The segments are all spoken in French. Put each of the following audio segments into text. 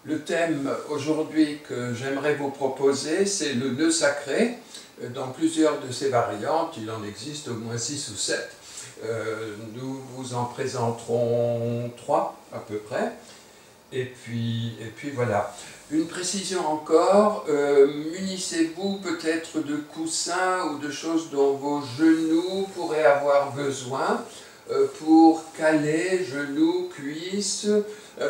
Le thème aujourd'hui que j'aimerais vous proposer, c'est le nœud sacré. Dans plusieurs de ces variantes, il en existe au moins 6 ou 7. Nous vous en présenterons 3 à peu près. Et puis voilà. Une précision encore, munissez-vous peut-être de coussins ou de choses dont vos genoux pourraient avoir besoin pour caler genoux, cuisses,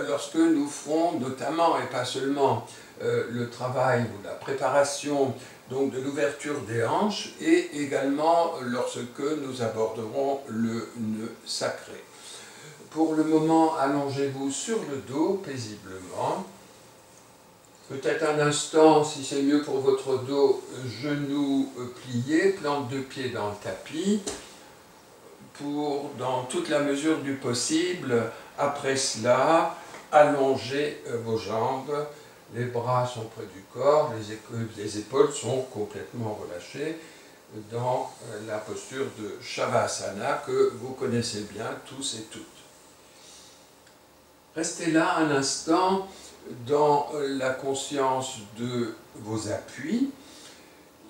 lorsque nous ferons notamment, et pas seulement, le travail ou la préparation donc, de l'ouverture des hanches, et également lorsque nous aborderons le nœud sacré. Pour le moment, allongez-vous sur le dos paisiblement. Peut-être un instant, si c'est mieux pour votre dos, genoux pliés, plante de pied dans le tapis, pour, dans toute la mesure du possible, après cela, allonger vos jambes. Les bras sont près du corps, les épaules sont complètement relâchées dans la posture de Shavasana que vous connaissez bien tous et toutes. Restez là un instant dans la conscience de vos appuis,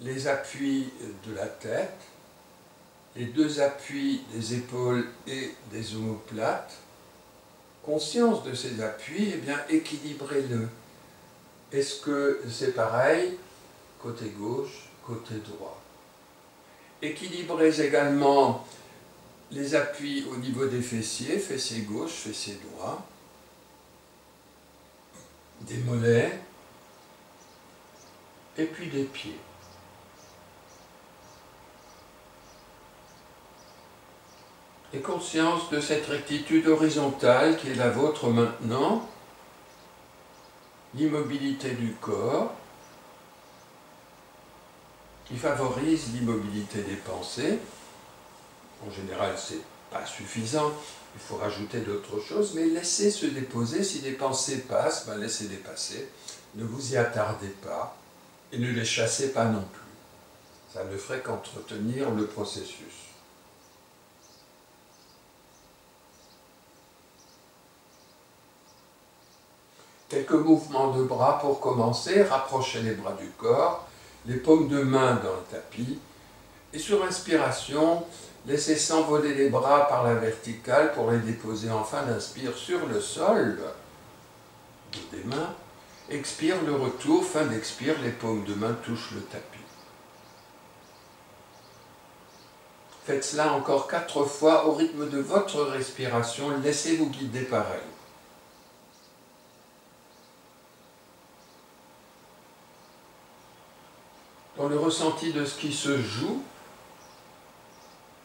les appuis de la tête, les deux appuis des épaules et des omoplates. Conscience de ces appuis, eh bien équilibrez-le. Est-ce que c'est pareil côté gauche, côté droit? Équilibrez également les appuis au niveau des fessiers, fessier gauche, fessier droit, des mollets, et puis des pieds. Et conscience de cette rectitude horizontale qui est la vôtre maintenant, l'immobilité du corps, qui favorise l'immobilité des pensées. En général, ce n'est pas suffisant, il faut rajouter d'autres choses, mais laissez se déposer. Si des pensées passent, ben laissez-les passer. Ne vous y attardez pas et ne les chassez pas non plus. Ça ne ferait qu'entretenir le processus. Quelques mouvements de bras pour commencer. Rapprochez les bras du corps, les paumes de main dans le tapis. Et sur inspiration, laissez s'envoler les bras par la verticale pour les déposer en fin d'inspire sur le sol des mains. Expire le retour, fin d'expire, les paumes de main touchent le tapis. Faites cela encore 4 fois au rythme de votre respiration. Laissez-vous guider par elle. Dans le ressenti de ce qui se joue,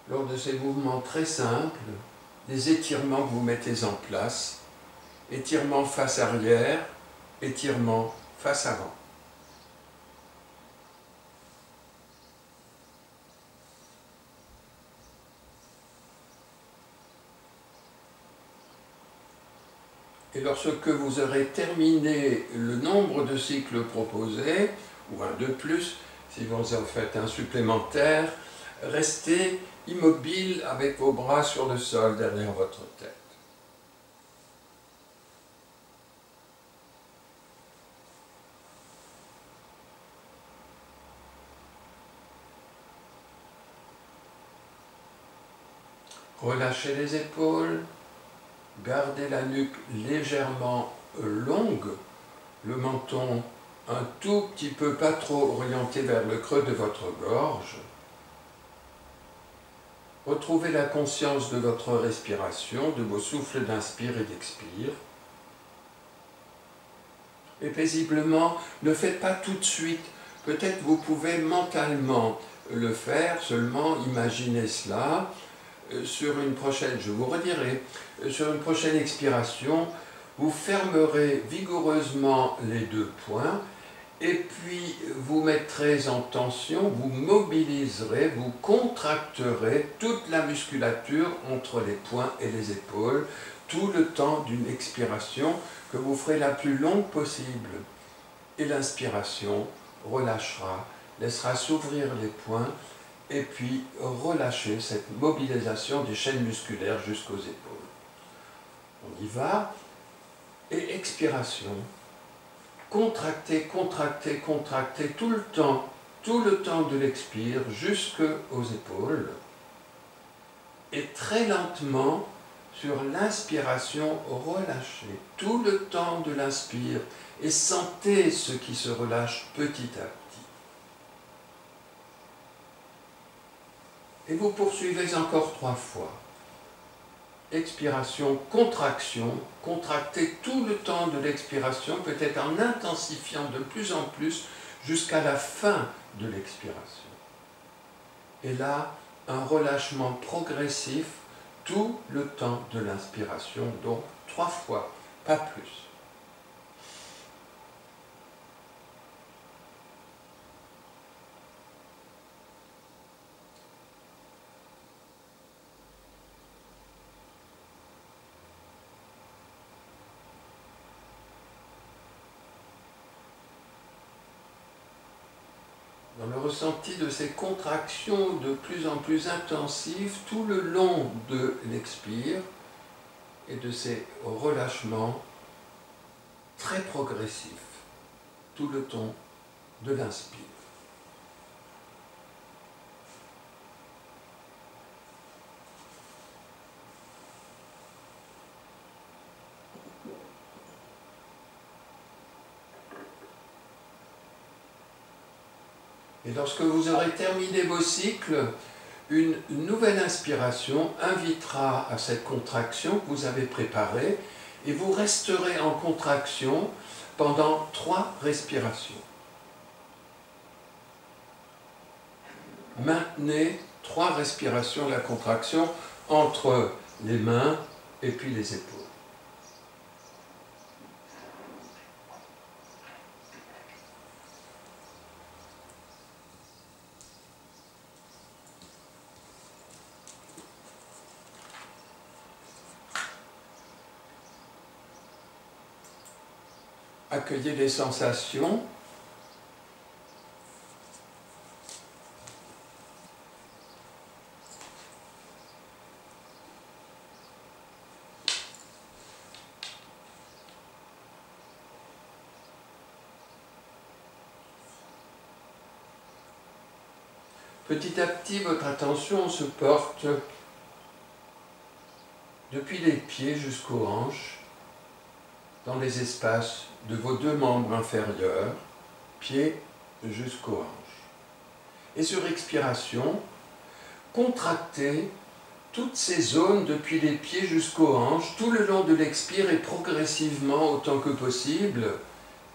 lors de ces mouvements très simples, les étirements que vous mettez en place, étirement face arrière, étirement face avant. Et lorsque vous aurez terminé le nombre de cycles proposés, ou un de plus, si vous en faites un supplémentaire, restez immobile avec vos bras sur le sol derrière votre tête. Relâchez les épaules, gardez la nuque légèrement longue, le menton un tout petit peu, pas trop orienté vers le creux de votre gorge. Retrouvez la conscience de votre respiration, de vos souffles d'inspire et d'expire. Et paisiblement, ne faites pas tout de suite. Peut-être vous pouvez mentalement le faire, seulement imaginez cela. Sur une prochaine, je vous redirai, sur une prochaine expiration, vous fermerez vigoureusement les 2 poings et puis vous mettrez en tension, vous mobiliserez, vous contracterez toute la musculature entre les poings et les épaules, tout le temps d'une expiration que vous ferez la plus longue possible. Et l'inspiration relâchera, laissera s'ouvrir les poings, et puis relâcher cette mobilisation des chaînes musculaires jusqu'aux épaules. On y va, et expiration. Contractez, contractez, contractez tout le temps de l'expire jusqu'aux épaules. Et très lentement, sur l'inspiration, relâchez tout le temps de l'inspire et sentez ce qui se relâche petit à petit. Et vous poursuivez encore 3 fois. Expiration, contraction, contractez tout le temps de l'expiration, peut-être en intensifiant de plus en plus jusqu'à la fin de l'expiration. Et là, un relâchement progressif tout le temps de l'inspiration, donc 3 fois, pas plus. Dans le ressenti de ces contractions de plus en plus intensives tout le long de l'expire et de ces relâchements très progressifs tout le temps de l'inspire. Et lorsque vous aurez terminé vos cycles, une nouvelle inspiration invitera à cette contraction que vous avez préparée et vous resterez en contraction pendant 3 respirations. Maintenez 3 respirations la contraction entre les mains et puis les épaules. Accueillez les sensations. Petit à petit, votre attention se porte depuis les pieds jusqu'aux hanches, dans les espaces de vos 2 membres inférieurs, pieds jusqu'aux hanches. Et sur expiration, contractez toutes ces zones depuis les pieds jusqu'aux hanches, tout le long de l'expire et progressivement autant que possible.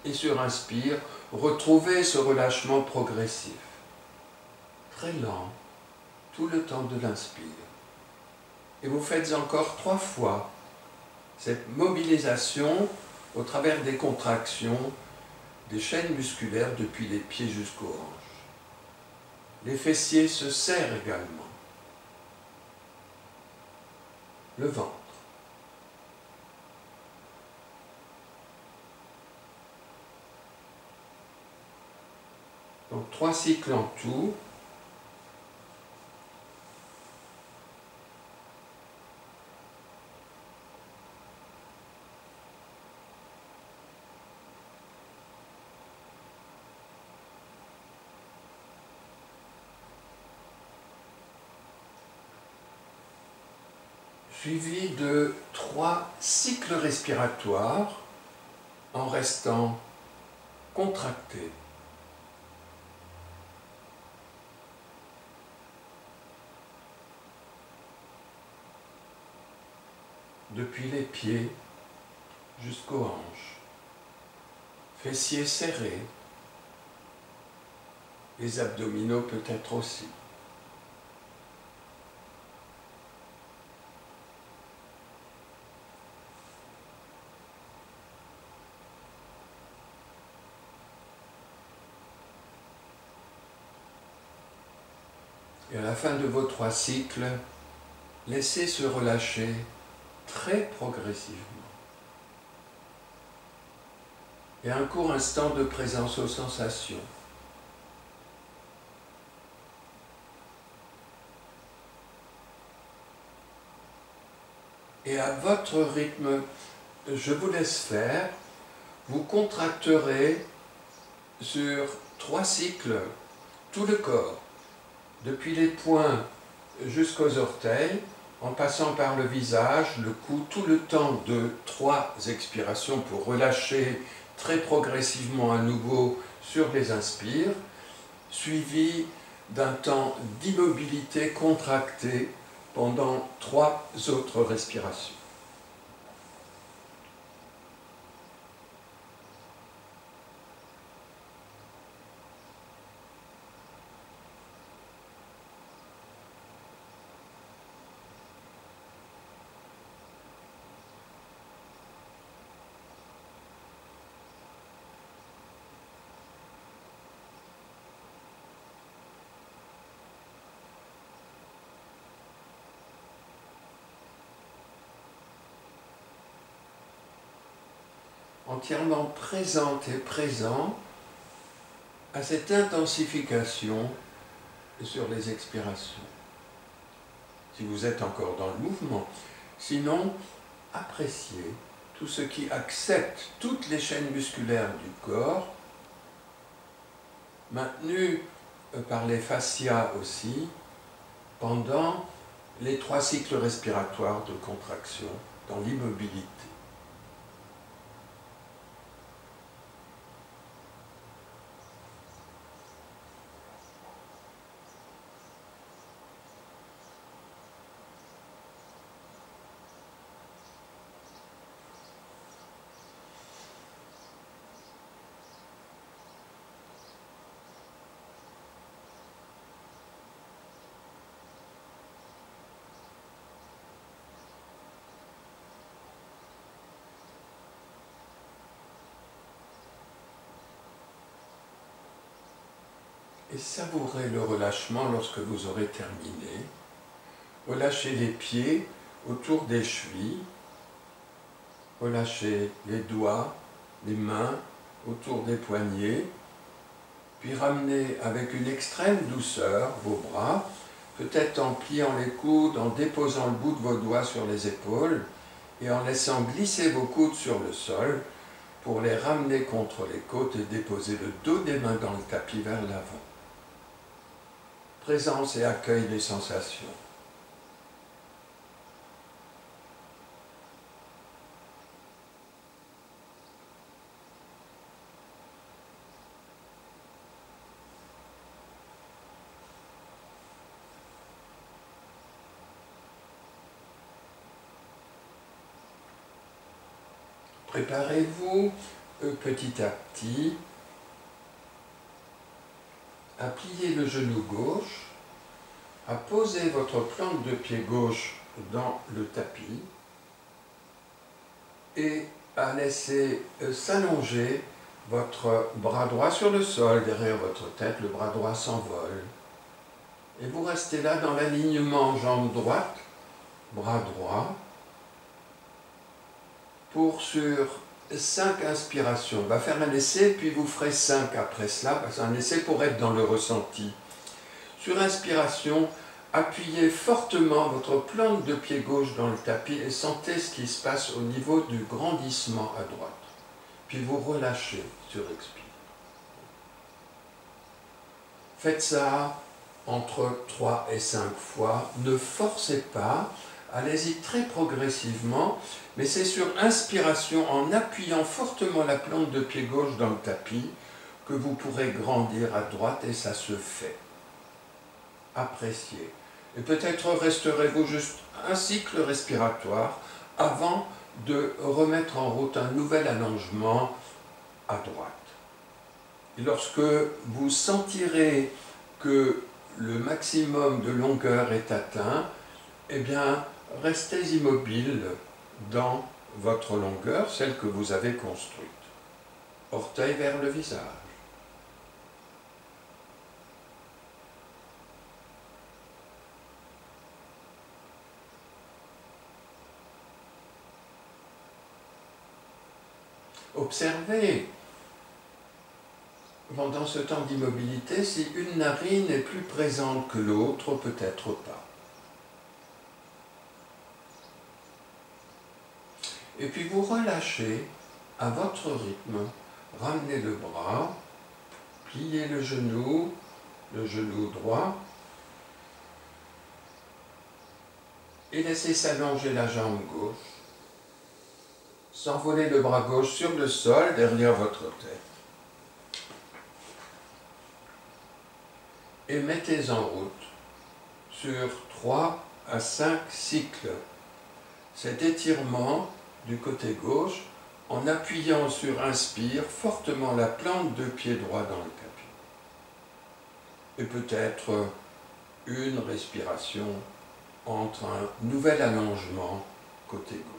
Et sur inspire, retrouvez ce relâchement progressif. Très lent, tout le temps de l'inspire. Et vous faites encore 3 fois cette mobilisation au travers des contractions des chaînes musculaires depuis les pieds jusqu'aux hanches. Les fessiers se serrent également. Le ventre. Donc 3 cycles en tout. Suivi de 3 cycles respiratoires en restant contracté. Depuis les pieds jusqu'aux hanches, fessiers serrés, les abdominaux peut-être aussi. Et à la fin de vos 3 cycles, laissez se relâcher très progressivement. Et un court instant de présence aux sensations. Et à votre rythme, je vous laisse faire vous contracterez sur 3 cycles tout le corps, depuis les poings jusqu'aux orteils, en passant par le visage, le cou, tout le temps de 3 expirations pour relâcher très progressivement à nouveau sur les inspires, suivi d'un temps d'immobilité contractée pendant 3 autres respirations. Entièrement présente et présent à cette intensification sur les expirations. Si vous êtes encore dans le mouvement, sinon, appréciez tout ce qui accepte toutes les chaînes musculaires du corps, maintenues par les fascias aussi, pendant les 3 cycles respiratoires de contraction dans l'immobilité. Et savourez le relâchement lorsque vous aurez terminé. Relâchez les pieds autour des chevilles. Relâchez les doigts, les mains autour des poignets. Puis ramenez avec une extrême douceur vos bras, peut-être en pliant les coudes, en déposant le bout de vos doigts sur les épaules et en laissant glisser vos coudes sur le sol pour les ramener contre les côtes et déposer le dos des mains dans le tapis vers l'avant. Présence et accueil des sensations. Préparez-vous petit à petit à plier le genou gauche, à poser votre plante de pied gauche dans le tapis et à laisser s'allonger votre bras droit sur le sol, derrière votre tête, le bras droit s'envole. Et vous restez là dans l'alignement jambe droite, bras droit, pour sur 5 inspirations. On va faire un essai, puis vous ferez 5 après cela, parce qu'un essai pour être dans le ressenti. Sur inspiration, appuyez fortement votre plante de pied gauche dans le tapis et sentez ce qui se passe au niveau du grandissement à droite. Puis vous relâchez sur expire. Faites ça entre 3 et 5 fois. Ne forcez pas. Allez-y très progressivement, mais c'est sur inspiration, en appuyant fortement la plante de pied gauche dans le tapis, que vous pourrez grandir à droite, et ça se fait. Appréciez. Et peut-être resterez-vous juste un cycle respiratoire avant de remettre en route un nouvel allongement à droite. Et lorsque vous sentirez que le maximum de longueur est atteint, eh bien, restez immobile dans votre longueur, celle que vous avez construite. Orteil vers le visage. Observez, pendant ce temps d'immobilité, si une narine est plus présente que l'autre, peut-être pas. Et puis vous relâchez À votre rythme, ramenez le bras, pliez le genou droit, et laissez s'allonger la jambe gauche. S'envoler le bras gauche sur le sol derrière votre tête. Et mettez en route sur 3 à 5 cycles cet étirement du côté gauche en appuyant sur inspire fortement la plante de pied droit dans le tapis. Et peut-être une respiration entre un nouvel allongement côté gauche.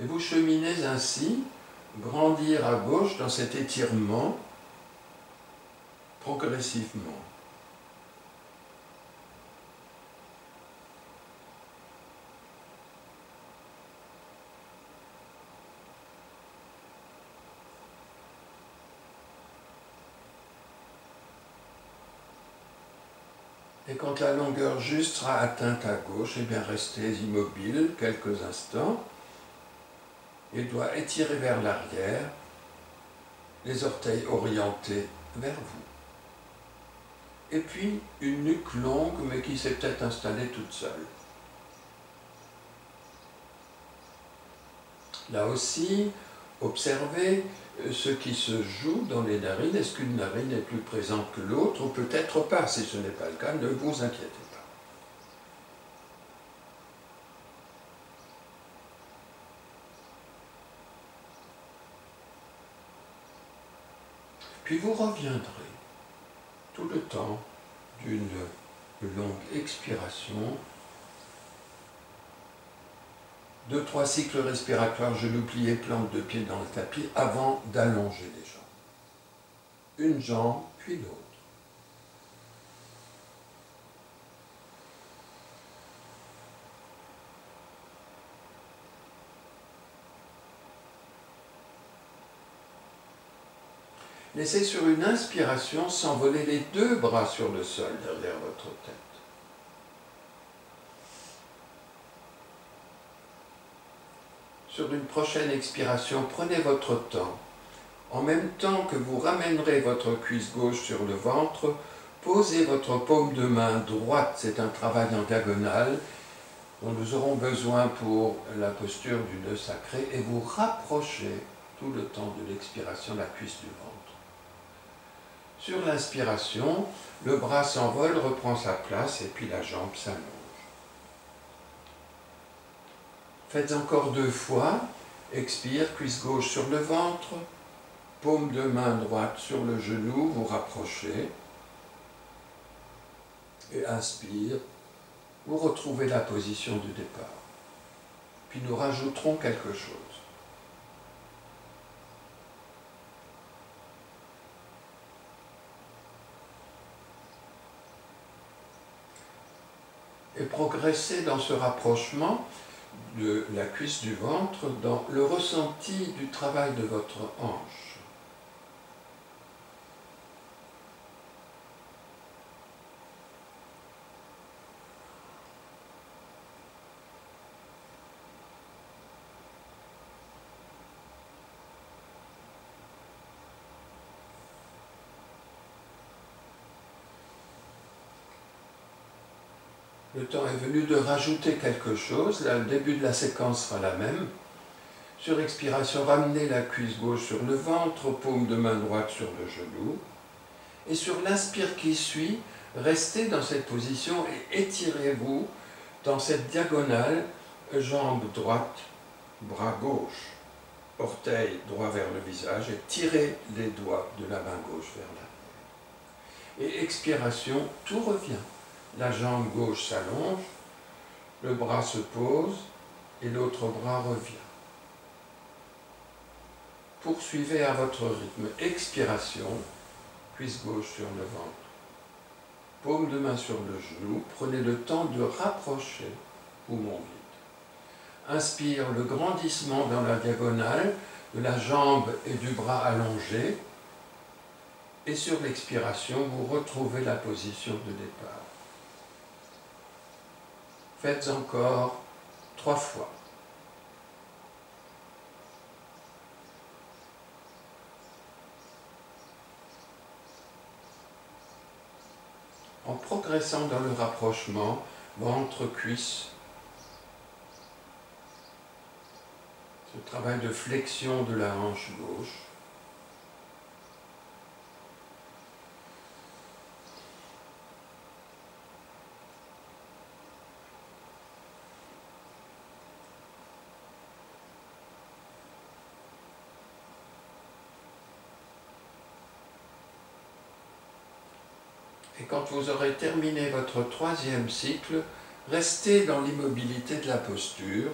Et vous cheminez ainsi, grandir à gauche dans cet étirement progressivement. Et quand la longueur juste sera atteinte à gauche, eh bien restez immobile quelques instants et doigt étiré vers l'arrière, les orteils orientés vers vous. Et puis une nuque longue mais qui s'est peut-être installée toute seule. Là aussi, observez ce qui se joue dans les narines. Est-ce qu'une narine est plus présente que l'autre ou peut-être pas? Si ce n'est pas le cas, ne vous inquiétez pas. Puis vous reviendrez tout le temps d'une longue expiration, 2-3 cycles respiratoires, genoux pliés, plante de pied dans le tapis, avant d'allonger les jambes. Une jambe, puis l'autre. Laissez sur une inspiration s'envoler les 2 bras sur le sol derrière votre tête. Sur une prochaine expiration, prenez votre temps. En même temps que vous ramènerez votre cuisse gauche sur le ventre, posez votre paume de main droite, c'est un travail en diagonale dont nous aurons besoin pour la posture du nœud sacré, et vous rapprochez tout le temps de l'expiration la cuisse du ventre. Sur l'inspiration, le bras s'envole, reprend sa place et puis la jambe s'allonge. Faites encore 2 fois. Expire, cuisse gauche sur le ventre, paume de main droite sur le genou, vous rapprochez. Et inspire, vous retrouvez la position du départ. Puis nous rajouterons quelque chose. Et progressez dans ce rapprochement de la cuisse du ventre dans le ressenti du travail de votre hanche. Le temps est venu de rajouter quelque chose. Là, le début de la séquence sera la même. Sur expiration, ramenez la cuisse gauche sur le ventre, paume de main droite sur le genou. Et sur l'inspire qui suit, restez dans cette position et étirez-vous dans cette diagonale, jambe droite, bras gauche, orteil droit vers le visage et tirez les doigts de la main gauche vers l'arrière. Et expiration, tout revient. La jambe gauche s'allonge, le bras se pose et l'autre bras revient. Poursuivez à votre rythme. Expiration, cuisse gauche sur le ventre, paume de main sur le genou. Prenez le temps de rapprocher poumon vide. Inspire, le grandissement dans la diagonale de la jambe et du bras allongé. Et sur l'expiration, vous retrouvez la position de départ. Faites encore 3 fois. en progressant dans le rapprochement ventre-cuisse. Ce travail de flexion de la hanche gauche. Et quand vous aurez terminé votre troisième cycle, restez dans l'immobilité de la posture.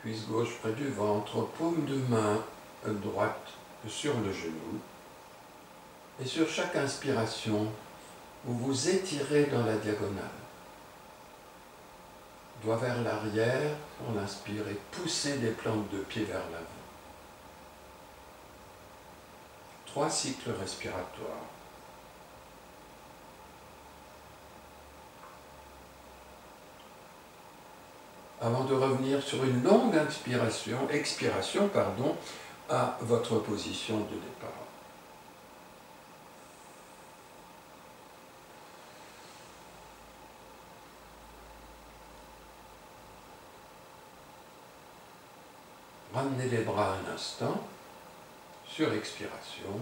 Cuisse gauche près du ventre, paume de main droite sur le genou. Et sur chaque inspiration, vous vous étirez dans la diagonale. Doigt vers l'arrière, on inspire et poussez les plantes de pied vers l'avant. 3 cycles respiratoires. Avant de revenir sur une longue expiration, à votre position de départ. Ramenez les bras un instant, sur expiration,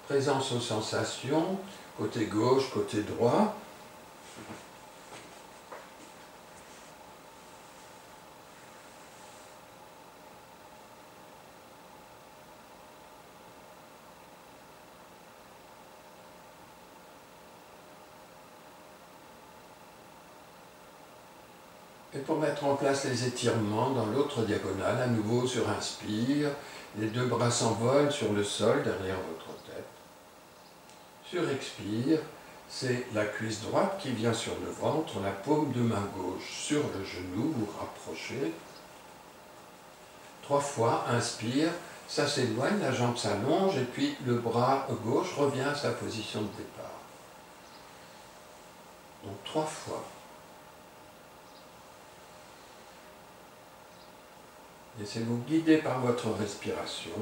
présence aux sensations, côté gauche, côté droit. Et pour mettre en place les étirements dans l'autre diagonale, à nouveau sur inspire, les 2 bras s'envolent sur le sol derrière votre tête. Sur expire, c'est la cuisse droite qui vient sur le ventre, la paume de main gauche sur le genou, vous rapprochez. 3 fois, inspire, ça s'éloigne, la jambe s'allonge et puis le bras gauche revient à sa position de départ. Donc 3 fois. Laissez-vous guider par votre respiration.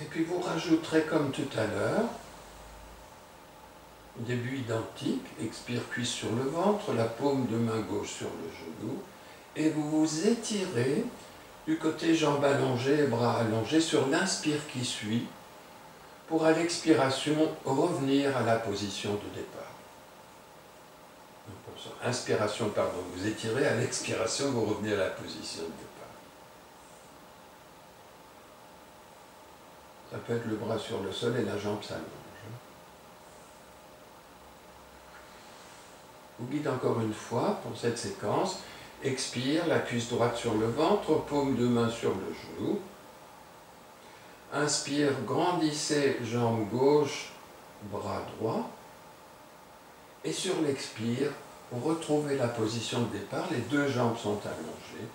Et puis vous rajouterez comme tout à l'heure, au début identique, expire cuisse sur le ventre, la paume de main gauche sur le genou, et vous vous étirez du côté jambes allongées et bras allongés sur l'inspire qui suit, pour à l'expiration revenir à la position de départ. Donc pour ça, inspiration, vous étirez, à l'expiration vous revenez à la position de départ. Ça peut être le bras sur le sol et la jambe s'allonge. Vous guide encore une fois pour cette séquence. Expire, la cuisse droite sur le ventre, paume de main sur le genou. Inspire, grandissez jambe gauche, bras droit. Et sur l'expire, retrouvez la position de départ. Les 2 jambes sont allongées.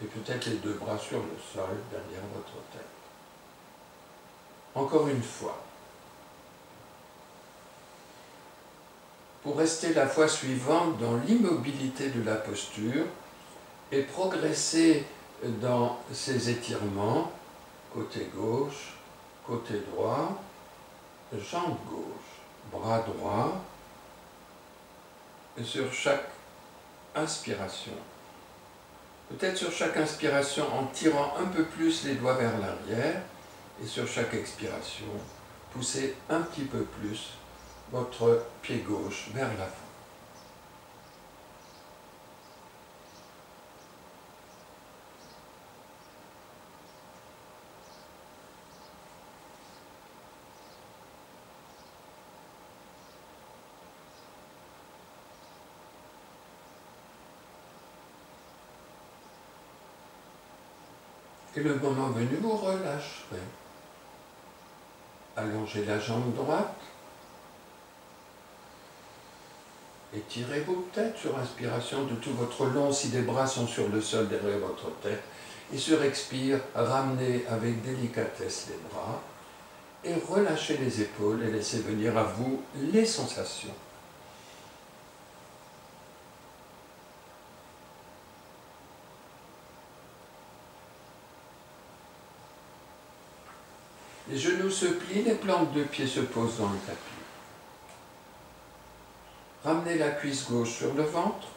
Et peut-être les 2 bras sur le sol derrière votre tête. Encore une fois. Pour rester la fois suivante dans l'immobilité de la posture et progresser dans ces étirements, côté gauche, côté droit, jambe gauche, bras droit, et sur chaque inspiration. Peut-être sur chaque inspiration en tirant un peu plus les doigts vers l'arrière, et sur chaque expiration, poussez un petit peu plus votre pied gauche vers l'avant. Et le moment venu, vous relâcherez. Allongez la jambe droite. Étirez-vous peut-être sur inspiration de tout votre long si les bras sont sur le sol derrière votre tête. Et sur expire, ramenez avec délicatesse les bras et relâchez les épaules et laissez venir à vous les sensations. Les genoux se plient, les plantes de pied se posent dans le tapis. Ramenez la cuisse gauche sur le ventre.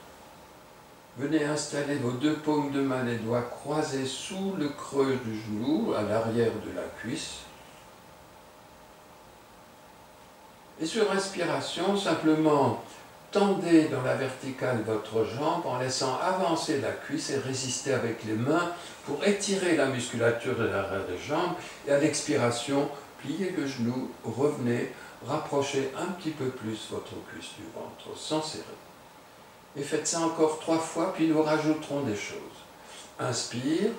Venez installer vos deux paumes de main, les doigts croisés sous le creux du genou, à l'arrière de la cuisse. Et sur inspiration, simplement tendez dans la verticale votre jambe en laissant avancer la cuisse et résister avec les mains pour étirer la musculature de l'arrière des jambes. Et à l'expiration, pliez le genou, revenez, rapprochez un petit peu plus votre cuisse du ventre sans serrer. Et faites ça encore 3 fois, puis nous rajouterons des choses. Inspire,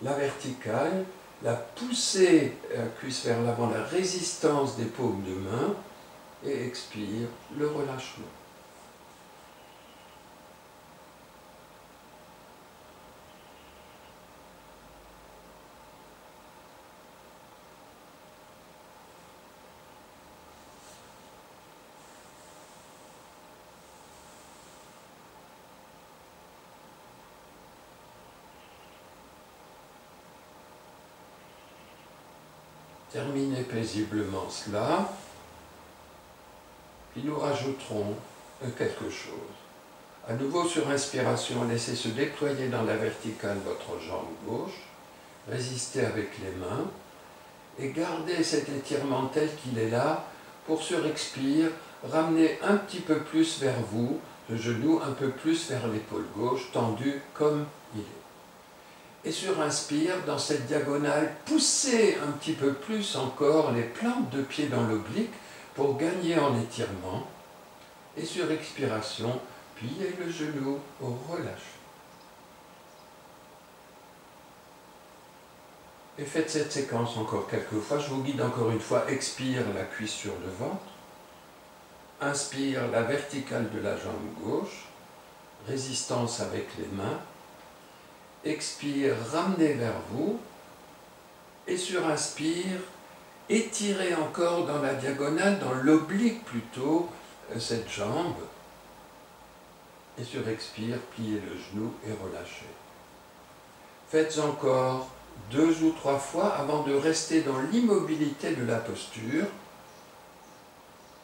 la verticale, la poussée cuisse vers l'avant, la résistance des paumes de main, et expire, le relâchement. Terminez paisiblement cela, puis nous rajouterons quelque chose. À nouveau sur inspiration, laissez se déployer dans la verticale votre jambe gauche, résistez avec les mains et gardez cet étirement tel qu'il est là. Pour sur expire, ramenez un petit peu plus vers vous, le genou un peu plus vers l'épaule gauche, tendu comme il est. Et sur inspire, dans cette diagonale, poussez un petit peu plus encore les plantes de pied dans l'oblique pour gagner en étirement. Et sur expiration, pliez le genou, relâchez. Et faites cette séquence encore quelques fois. Je vous guide encore une fois. Expire, la cuisse sur le ventre. Inspire, la verticale de la jambe gauche. Résistance avec les mains. Expire, ramenez vers vous. Et sur inspire, étirez encore dans la diagonale, dans l'oblique plutôt, cette jambe. Et sur expire, pliez le genou et relâchez. Faites encore 2 ou 3 fois avant de rester dans l'immobilité de la posture,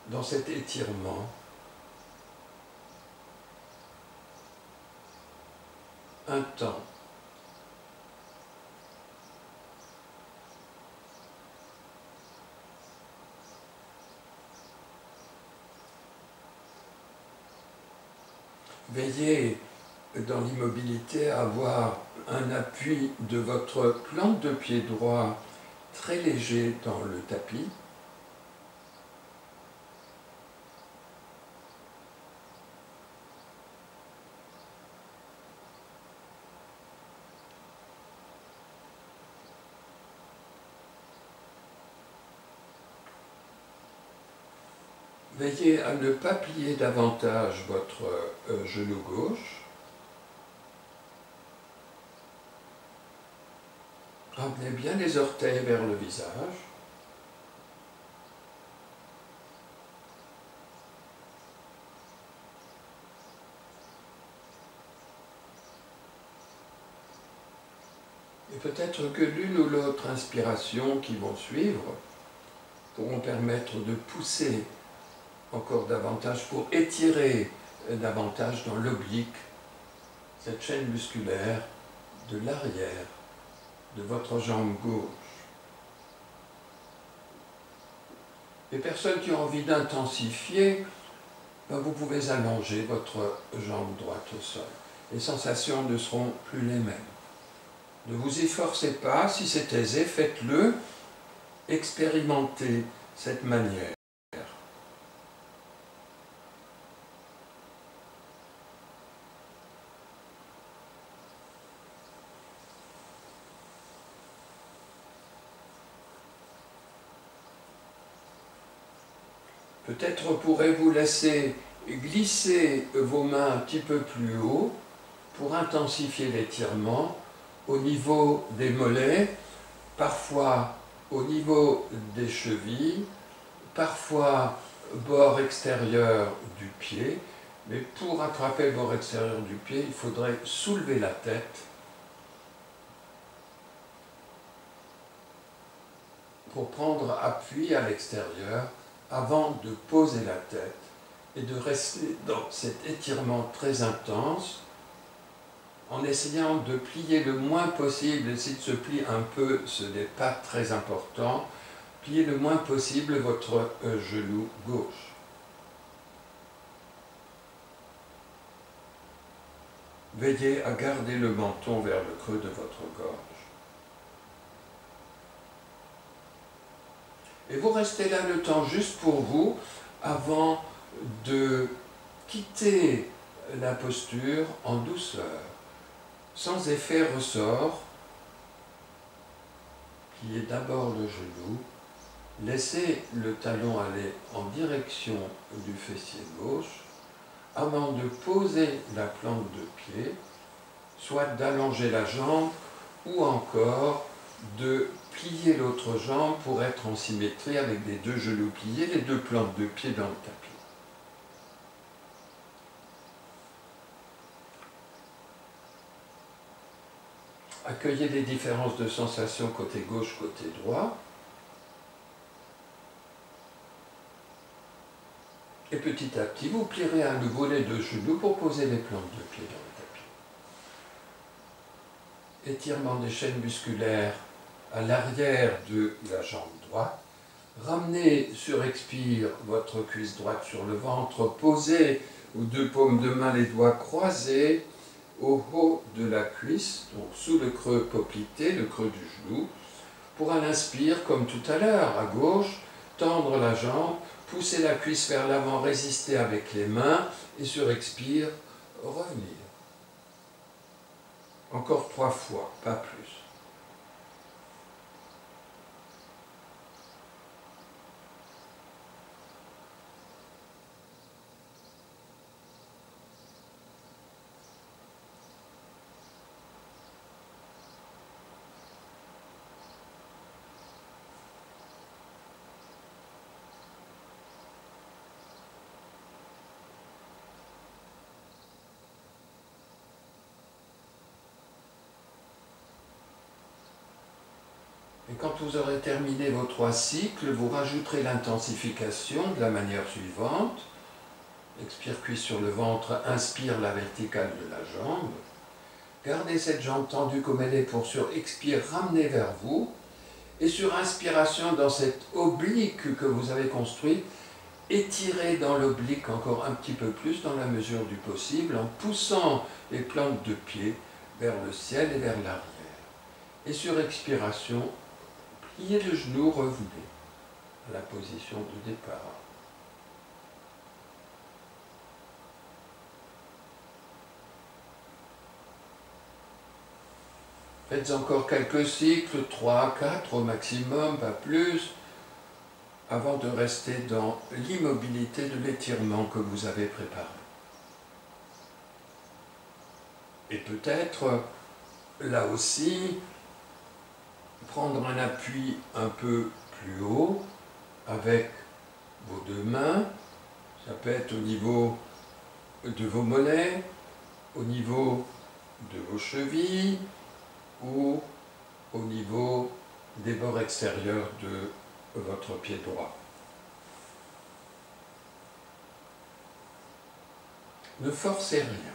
dans cet étirement. Un temps. Veillez dans l'immobilité à avoir un appui de votre plante de pied droit très léger dans le tapis. Veillez à ne pas plier davantage votre genou gauche. Ramenez bien les orteils vers le visage. Et peut-être que l'une ou l'autre inspiration qui vont suivre pourront permettre de pousser encore davantage pour étirer davantage dans l'oblique cette chaîne musculaire de l'arrière de votre jambe gauche. Les personnes qui ont envie d'intensifier, vous pouvez allonger votre jambe droite au sol. Les sensations ne seront plus les mêmes. Ne vous y forcez pas, si c'est aisé, faites-le, expérimentez cette manière. Peut-être pourrez-vous laisser glisser vos mains un petit peu plus haut pour intensifier l'étirement au niveau des mollets, parfois au niveau des chevilles, parfois bord extérieur du pied. Mais pour attraper le bord extérieur du pied, il faudrait soulever la tête pour prendre appui à l'extérieur avant de poser la tête et de rester dans cet étirement très intense en essayant de plier le moins possible. Et s'il se plie un peu, ce n'est pas très important, pliez le moins possible votre genou gauche. Veillez à garder le menton vers le creux de votre gorge. Et vous restez là le temps juste pour vous avant de quitter la posture en douceur, sans effet ressort. Pliez d'abord le genou, laissez le talon aller en direction du fessier gauche avant de poser la plante de pied, soit d'allonger la jambe ou encore de plier l'autre jambe pour être en symétrie avec les deux genoux pliés, les deux plantes de pied dans le tapis. Accueillez les différences de sensations côté gauche, côté droit. Et petit à petit, vous plierez à nouveau les deux genoux pour poser les plantes de pied dans le tapis. Étirement des chaînes musculaires à l'arrière de la jambe droite. Ramenez sur expire votre cuisse droite sur le ventre, posez aux deux paumes de main les doigts croisés au haut de la cuisse, donc sous le creux poplité, le creux du genou. Pour un inspire, comme tout à l'heure, à gauche, tendre la jambe, pousser la cuisse vers l'avant, résister avec les mains, et sur expire, revenir. Encore 3 fois, pas plus. Et quand vous aurez terminé vos 3 cycles, vous rajouterez l'intensification de la manière suivante. Expire cuisse sur le ventre, inspire la verticale de la jambe. Gardez cette jambe tendue comme elle est pour sur expire ramener vers vous. Et sur inspiration dans cet oblique que vous avez construit, étirez dans l'oblique encore un petit peu plus dans la mesure du possible en poussant les plantes de pied vers le ciel et vers l'arrière. Et sur expiration, pliez le genou, revenez à la position de départ. Faites encore quelques cycles, 3, 4 au maximum, pas plus, avant de rester dans l'immobilité de l'étirement que vous avez préparé. Et peut-être, là aussi, prendre un appui un peu plus haut avec vos deux mains. Ça peut être au niveau de vos mollets, au niveau de vos chevilles ou au niveau des bords extérieurs de votre pied droit. Ne forcez rien.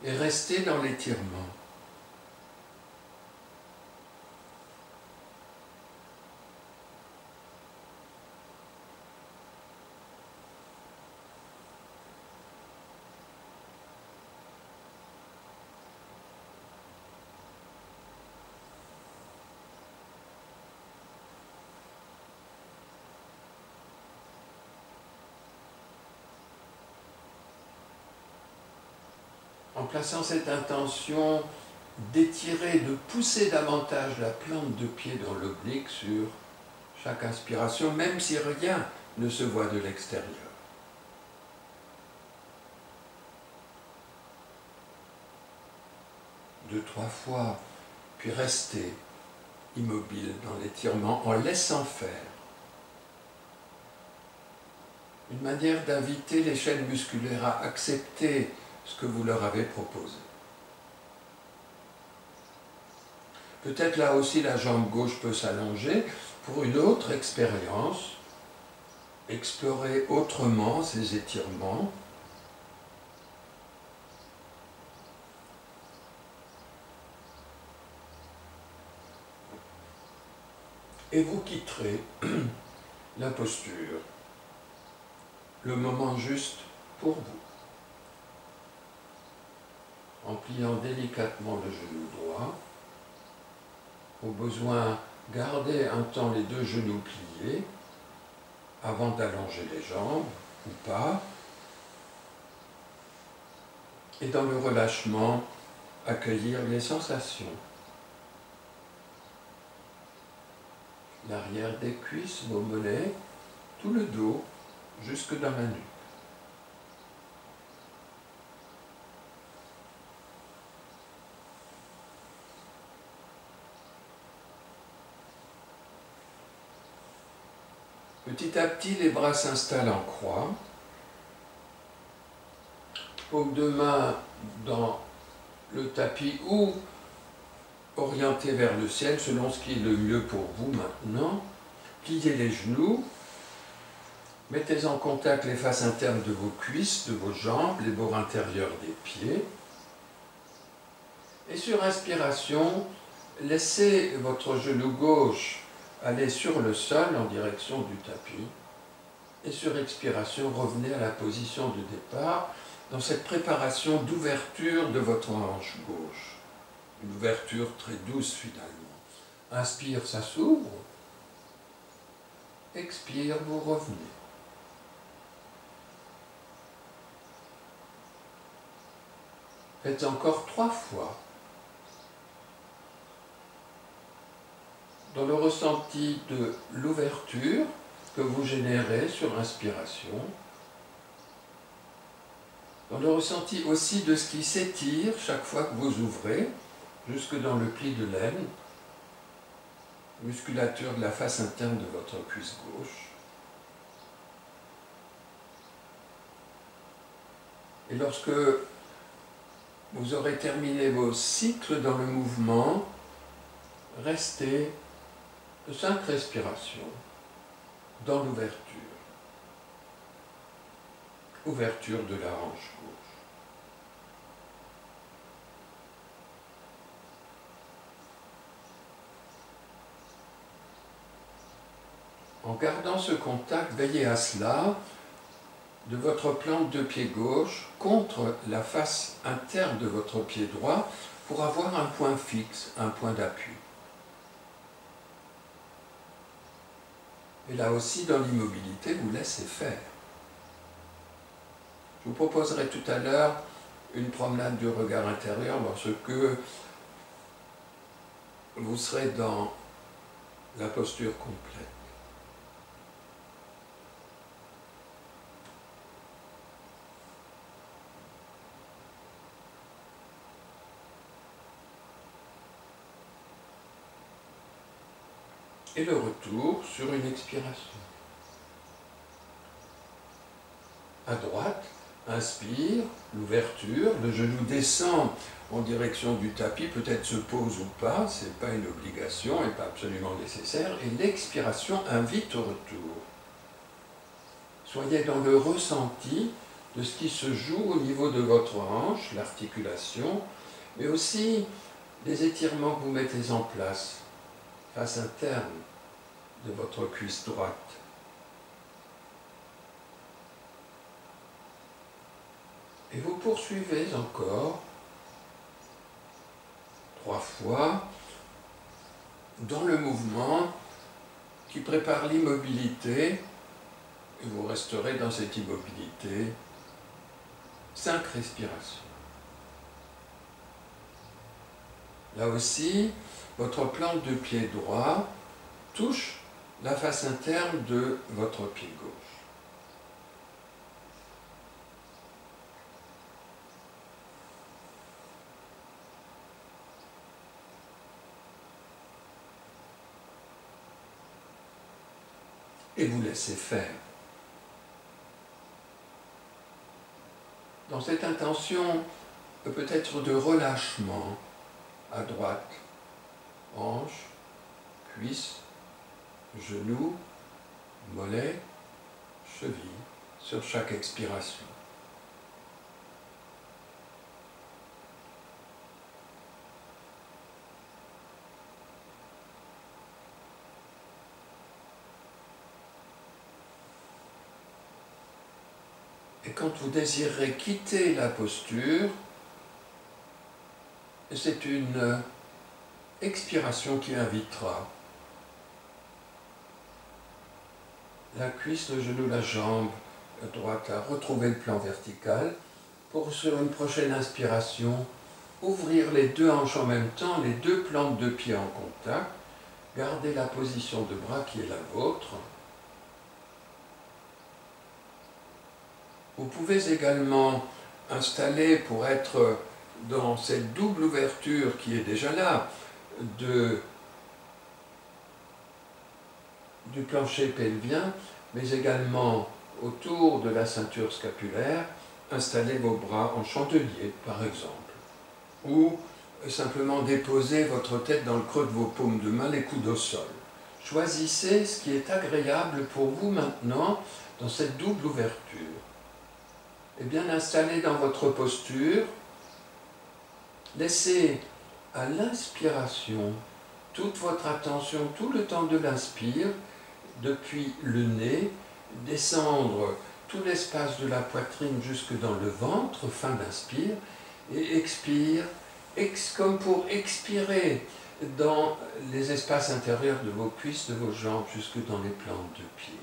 Et restez dans l'étirement. En plaçant cette intention d'étirer, de pousser davantage la plante de pied dans l'oblique sur chaque inspiration, même si rien ne se voit de l'extérieur. Deux, trois fois, puis restez immobile dans l'étirement en laissant faire. Une manière d'inviter les chaînes musculaires à accepter ce que vous leur avez proposé. Peut-être là aussi la jambe gauche peut s'allonger pour une autre expérience. Explorer autrement ces étirements. Et vous quitterez la posture, le moment juste pour vous. En pliant délicatement le genou droit. Au besoin, gardez un temps les deux genoux pliés avant d'allonger les jambes ou pas. Et dans le relâchement, accueillir les sensations. L'arrière des cuisses, vos mollets, tout le dos, jusque dans la nuque. Petit à petit, les bras s'installent en croix. Paume de main dans le tapis ou orienté vers le ciel, selon ce qui est le mieux pour vous maintenant. Pliez les genoux. Mettez en contact les faces internes de vos cuisses, de vos jambes, les bords intérieurs des pieds. Et sur inspiration, laissez votre genou gauche aller sur le sol en direction du tapis. Et sur expiration, revenez à la position de départ dans cette préparation d'ouverture de votre hanche gauche. Une ouverture très douce finalement. Inspire, ça s'ouvre. Expire, vous revenez. Faites encore 3 fois. Dans le ressenti de l'ouverture que vous générez sur inspiration, dans le ressenti aussi de ce qui s'étire chaque fois que vous ouvrez, jusque dans le pli de l'aine, musculature de la face interne de votre cuisse gauche. Et lorsque vous aurez terminé vos cycles dans le mouvement, restez de 5 respirations dans l'ouverture. Ouverture de la hanche gauche. En gardant ce contact, veillez à cela, de votre plante de pied gauche contre la face interne de votre pied droit pour avoir un point fixe, un point d'appui. Et là aussi, dans l'immobilité, vous laissez faire. Je vous proposerai tout à l'heure une promenade du regard intérieur lorsque vous serez dans la posture complète. Et le retour sur une expiration. À droite, inspire, l'ouverture, le genou descend en direction du tapis, peut-être se pose ou pas, ce n'est pas une obligation et pas absolument nécessaire, et l'expiration invite au retour. Soyez dans le ressenti de ce qui se joue au niveau de votre hanche, l'articulation, mais aussi les étirements que vous mettez en place, face interne de votre cuisse droite. Et vous poursuivez encore 3 fois dans le mouvement qui prépare l'immobilité, et vous resterez dans cette immobilité 5 respirations. Là aussi, votre plante de pied droit touche la face interne de votre pied gauche. Et vous laissez faire. Dans cette intention, peut-être de relâchement, à droite, hanche, cuisse, genou, mollet, cheville, sur chaque expiration. Et quand vous désirerez quitter la posture, c'est une expiration qui invitera la cuisse, le genou, la jambe droite à retrouver le plan vertical pour, sur une prochaine inspiration, ouvrir les deux hanches en même temps, les deux plantes de pied en contact, garder la position de bras qui est la vôtre. Vous pouvez également installer, pour être dans cette double ouverture qui est déjà là, du plancher pelvien, mais également autour de la ceinture scapulaire, installer vos bras en chandelier, par exemple, ou simplement déposer votre tête dans le creux de vos paumes de main, les coudes au sol. Choisissez ce qui est agréable pour vous maintenant dans cette double ouverture. Et bien installé dans votre posture, laissez à l'inspiration toute votre attention, tout le temps de l'inspire, depuis le nez, descendre tout l'espace de la poitrine jusque dans le ventre, fin d'inspire, et expire, comme pour expirer dans les espaces intérieurs de vos cuisses, de vos jambes, jusque dans les plantes de pied.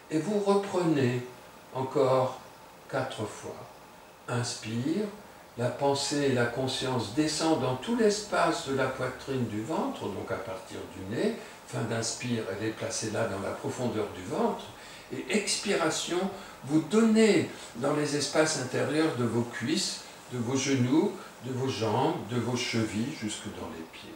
Et vous reprenez encore 4 fois. Inspire, la pensée et la conscience descendent dans tout l'espace de la poitrine du ventre, donc à partir du nez. Fin d'inspire, elle est placée là dans la profondeur du ventre. Et expiration, vous donnez dans les espaces intérieurs de vos cuisses, de vos genoux, de vos jambes, de vos chevilles, jusque dans les pieds.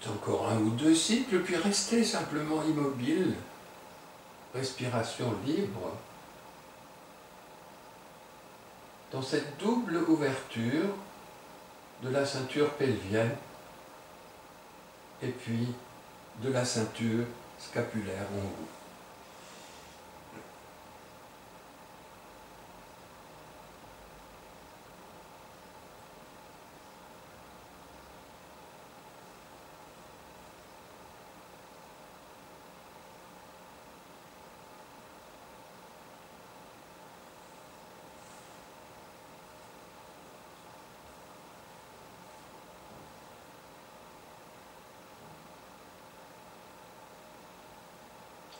Encore un ou deux cycles, puis restez simplement immobile, respiration libre, dans cette double ouverture de la ceinture pelvienne et puis de la ceinture scapulaire en haut.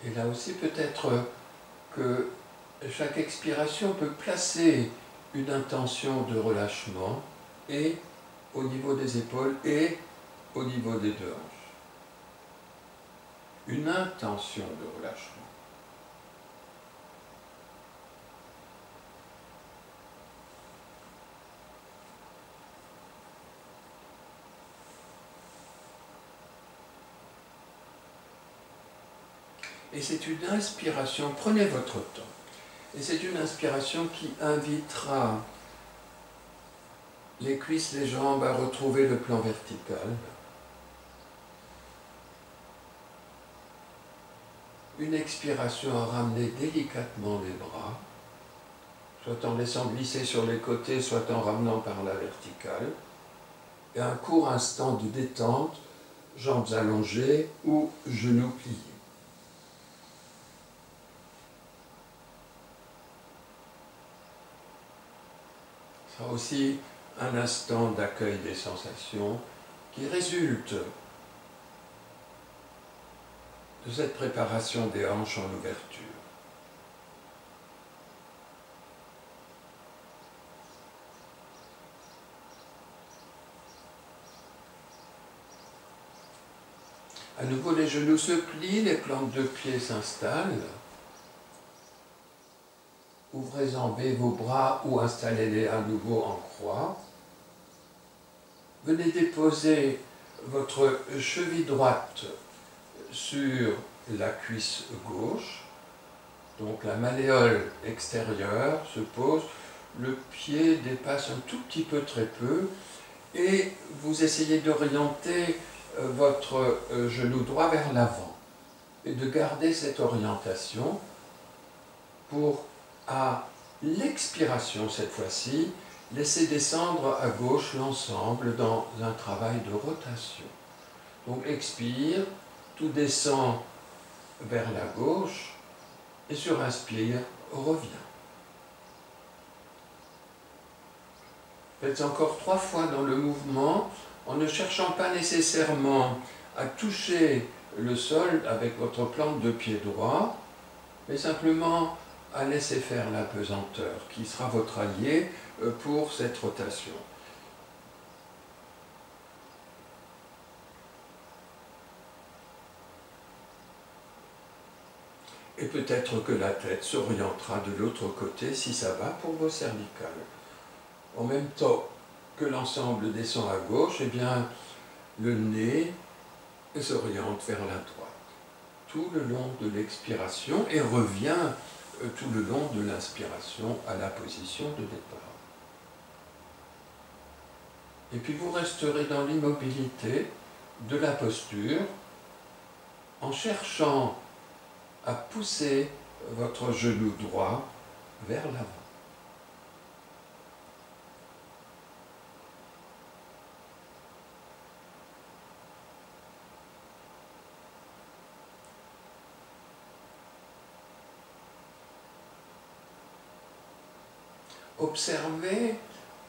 Et là aussi, peut-être que chaque expiration peut placer une intention de relâchement et au niveau des épaules et au niveau des deux hanches. Une intention de relâchement. Et c'est une inspiration, prenez votre temps, et c'est une inspiration qui invitera les cuisses, les jambes à retrouver le plan vertical. Une expiration à ramener délicatement les bras, soit en laissant glisser sur les côtés, soit en ramenant par la verticale. Et un court instant de détente, jambes allongées ou genoux pliés. Ce sera aussi un instant d'accueil des sensations qui résulte de cette préparation des hanches en ouverture. À nouveau, les genoux se plient, les plantes de pied s'installent. Ouvrez en V vos bras ou installez-les à nouveau en croix. Venez déposer votre cheville droite sur la cuisse gauche. Donc la malléole extérieure se pose, le pied dépasse un tout petit peu, très peu, et vous essayez d'orienter votre genou droit vers l'avant et de garder cette orientation pour, à l'expiration cette fois-ci, laisser descendre à gauche l'ensemble dans un travail de rotation. Donc expire, tout descend vers la gauche et sur inspire, revient. Faites encore 3 fois dans le mouvement en ne cherchant pas nécessairement à toucher le sol avec votre plante de pied droit, mais simplement à laisser faire la pesanteur qui sera votre allié pour cette rotation. Et peut-être que la tête s'orientera de l'autre côté si ça va pour vos cervicales. En même temps que l'ensemble descend à gauche, eh bien, le nez s'oriente vers la droite, tout le long de l'expiration et revient tout le long de l'inspiration à la position de départ. Et puis vous resterez dans l'immobilité de la posture en cherchant à pousser votre genou droit vers l'avant. Observez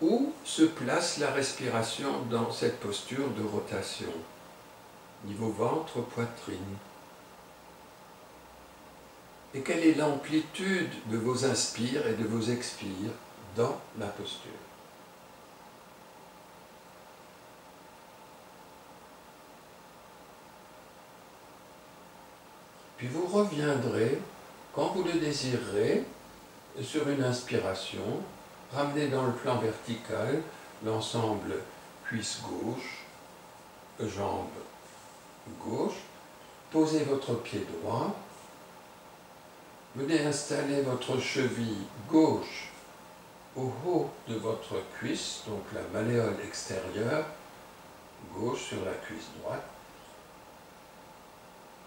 où se place la respiration dans cette posture de rotation, niveau ventre, poitrine. Et quelle est l'amplitude de vos inspires et de vos expires dans la posture. Puis vous reviendrez, quand vous le désirerez, sur une inspiration, ramenez dans le plan vertical l'ensemble cuisse gauche, jambe gauche, posez votre pied droit, venez installer votre cheville gauche au haut de votre cuisse, donc la malléole extérieure, gauche sur la cuisse droite,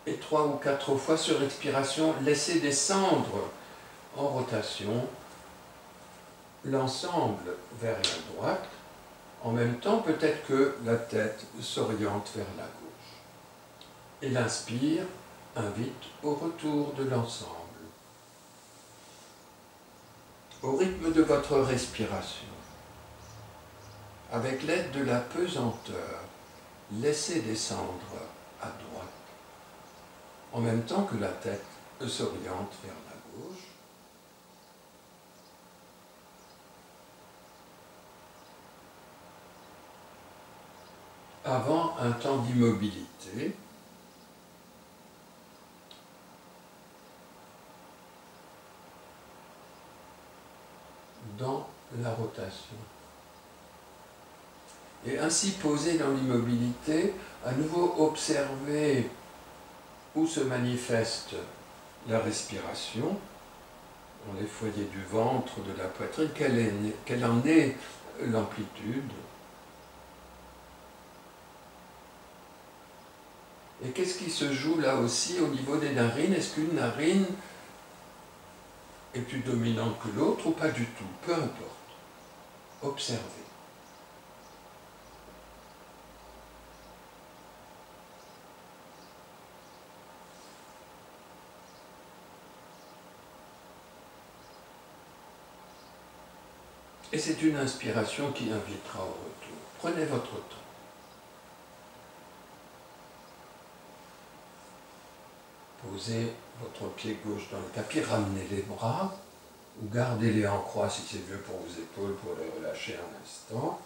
et 3 ou 4 fois sur expiration, laissez descendre en rotation l'ensemble vers la droite. En même temps, peut-être que la tête s'oriente vers la gauche. Et l'inspire invite au retour de l'ensemble. Au rythme de votre respiration, avec l'aide de la pesanteur, laissez descendre à droite, en même temps que la tête s'oriente vers la gauche. Avant un temps d'immobilité, dans la rotation. Et ainsi posé dans l'immobilité, à nouveau observer où se manifeste la respiration, dans les foyers du ventre, de la poitrine, quelle en est l'amplitude. Et qu'est-ce qui se joue là aussi au niveau des narines? Est-ce qu'une narine est plus dominante que l'autre ou pas du tout? Peu importe. Observez. Et c'est une inspiration qui invitera au retour. Prenez votre temps. posez votre pied gauche dans le tapis, ramenez les bras, ou gardez-les en croix si c'est mieux pour vos épaules, pour les relâcher un instant.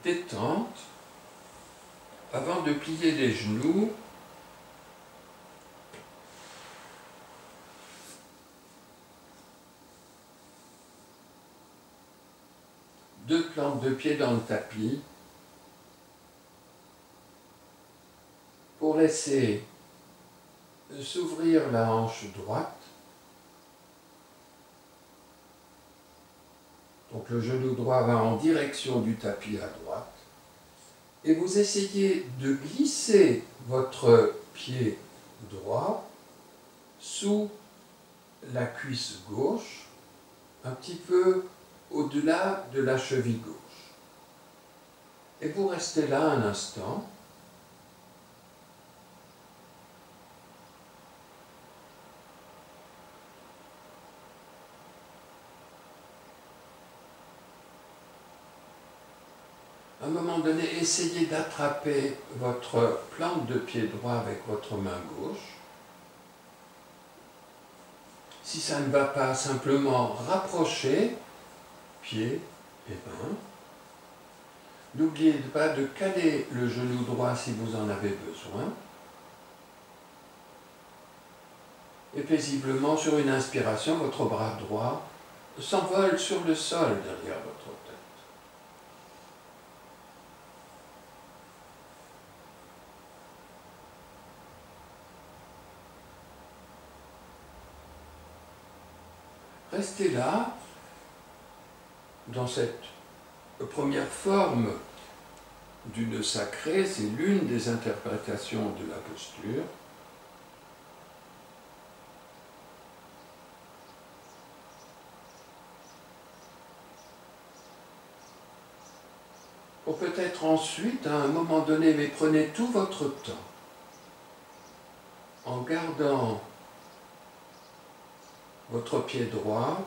Détente. Avant de plier les genoux, deux plantes de pied dans le tapis pour laisser s'ouvrir la hanche droite. Donc le genou droit va en direction du tapis à droite. Et vous essayez de glisser votre pied droit sous la cuisse gauche, un petit peu au-delà de la cheville gauche. Et vous restez là un instant. À un moment donné, essayez d'attraper votre plante de pied droit avec votre main gauche. Si ça ne va pas, simplement rapprochez pied et main. N'oubliez pas de caler le genou droit si vous en avez besoin. Et paisiblement, sur une inspiration, votre bras droit s'envole sur le sol derrière votre tête. Restez là, dans cette première forme du nœud sacré, c'est l'une des interprétations de la posture. Ou peut-être ensuite, à un moment donné, mais prenez tout votre temps, en gardant votre pied droit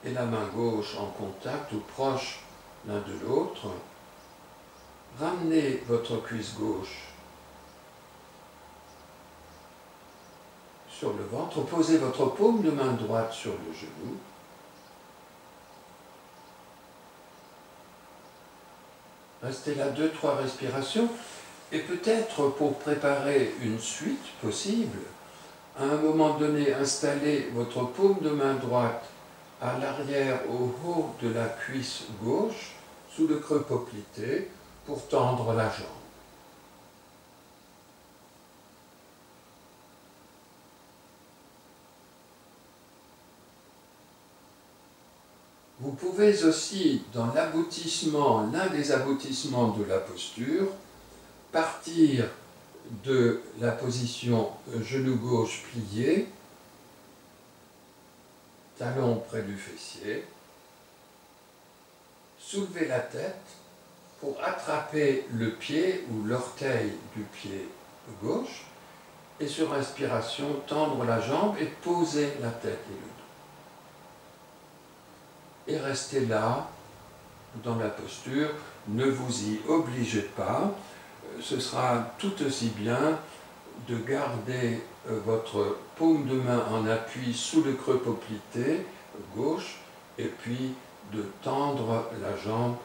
et la main gauche en contact ou proche l'un de l'autre, ramenez votre cuisse gauche sur le ventre, posez votre paume de main droite sur le genou, restez là 2-3 respirations, et peut-être pour préparer une suite possible, à un moment donné, installez votre paume de main droite à l'arrière, au haut de la cuisse gauche, sous le creux poplité, pour tendre la jambe. Vous pouvez aussi, dans l'aboutissement, l'un des aboutissements de la posture, partir de la position genou gauche plié, talon près du fessier, soulever la tête pour attraper le pied ou l'orteil du pied gauche et sur inspiration tendre la jambe et poser la tête et le dos. Et restez là dans la posture, ne vous y obligez pas, ce sera tout aussi bien de garder votre paume de main en appui sous le creux poplité gauche et puis de tendre la jambe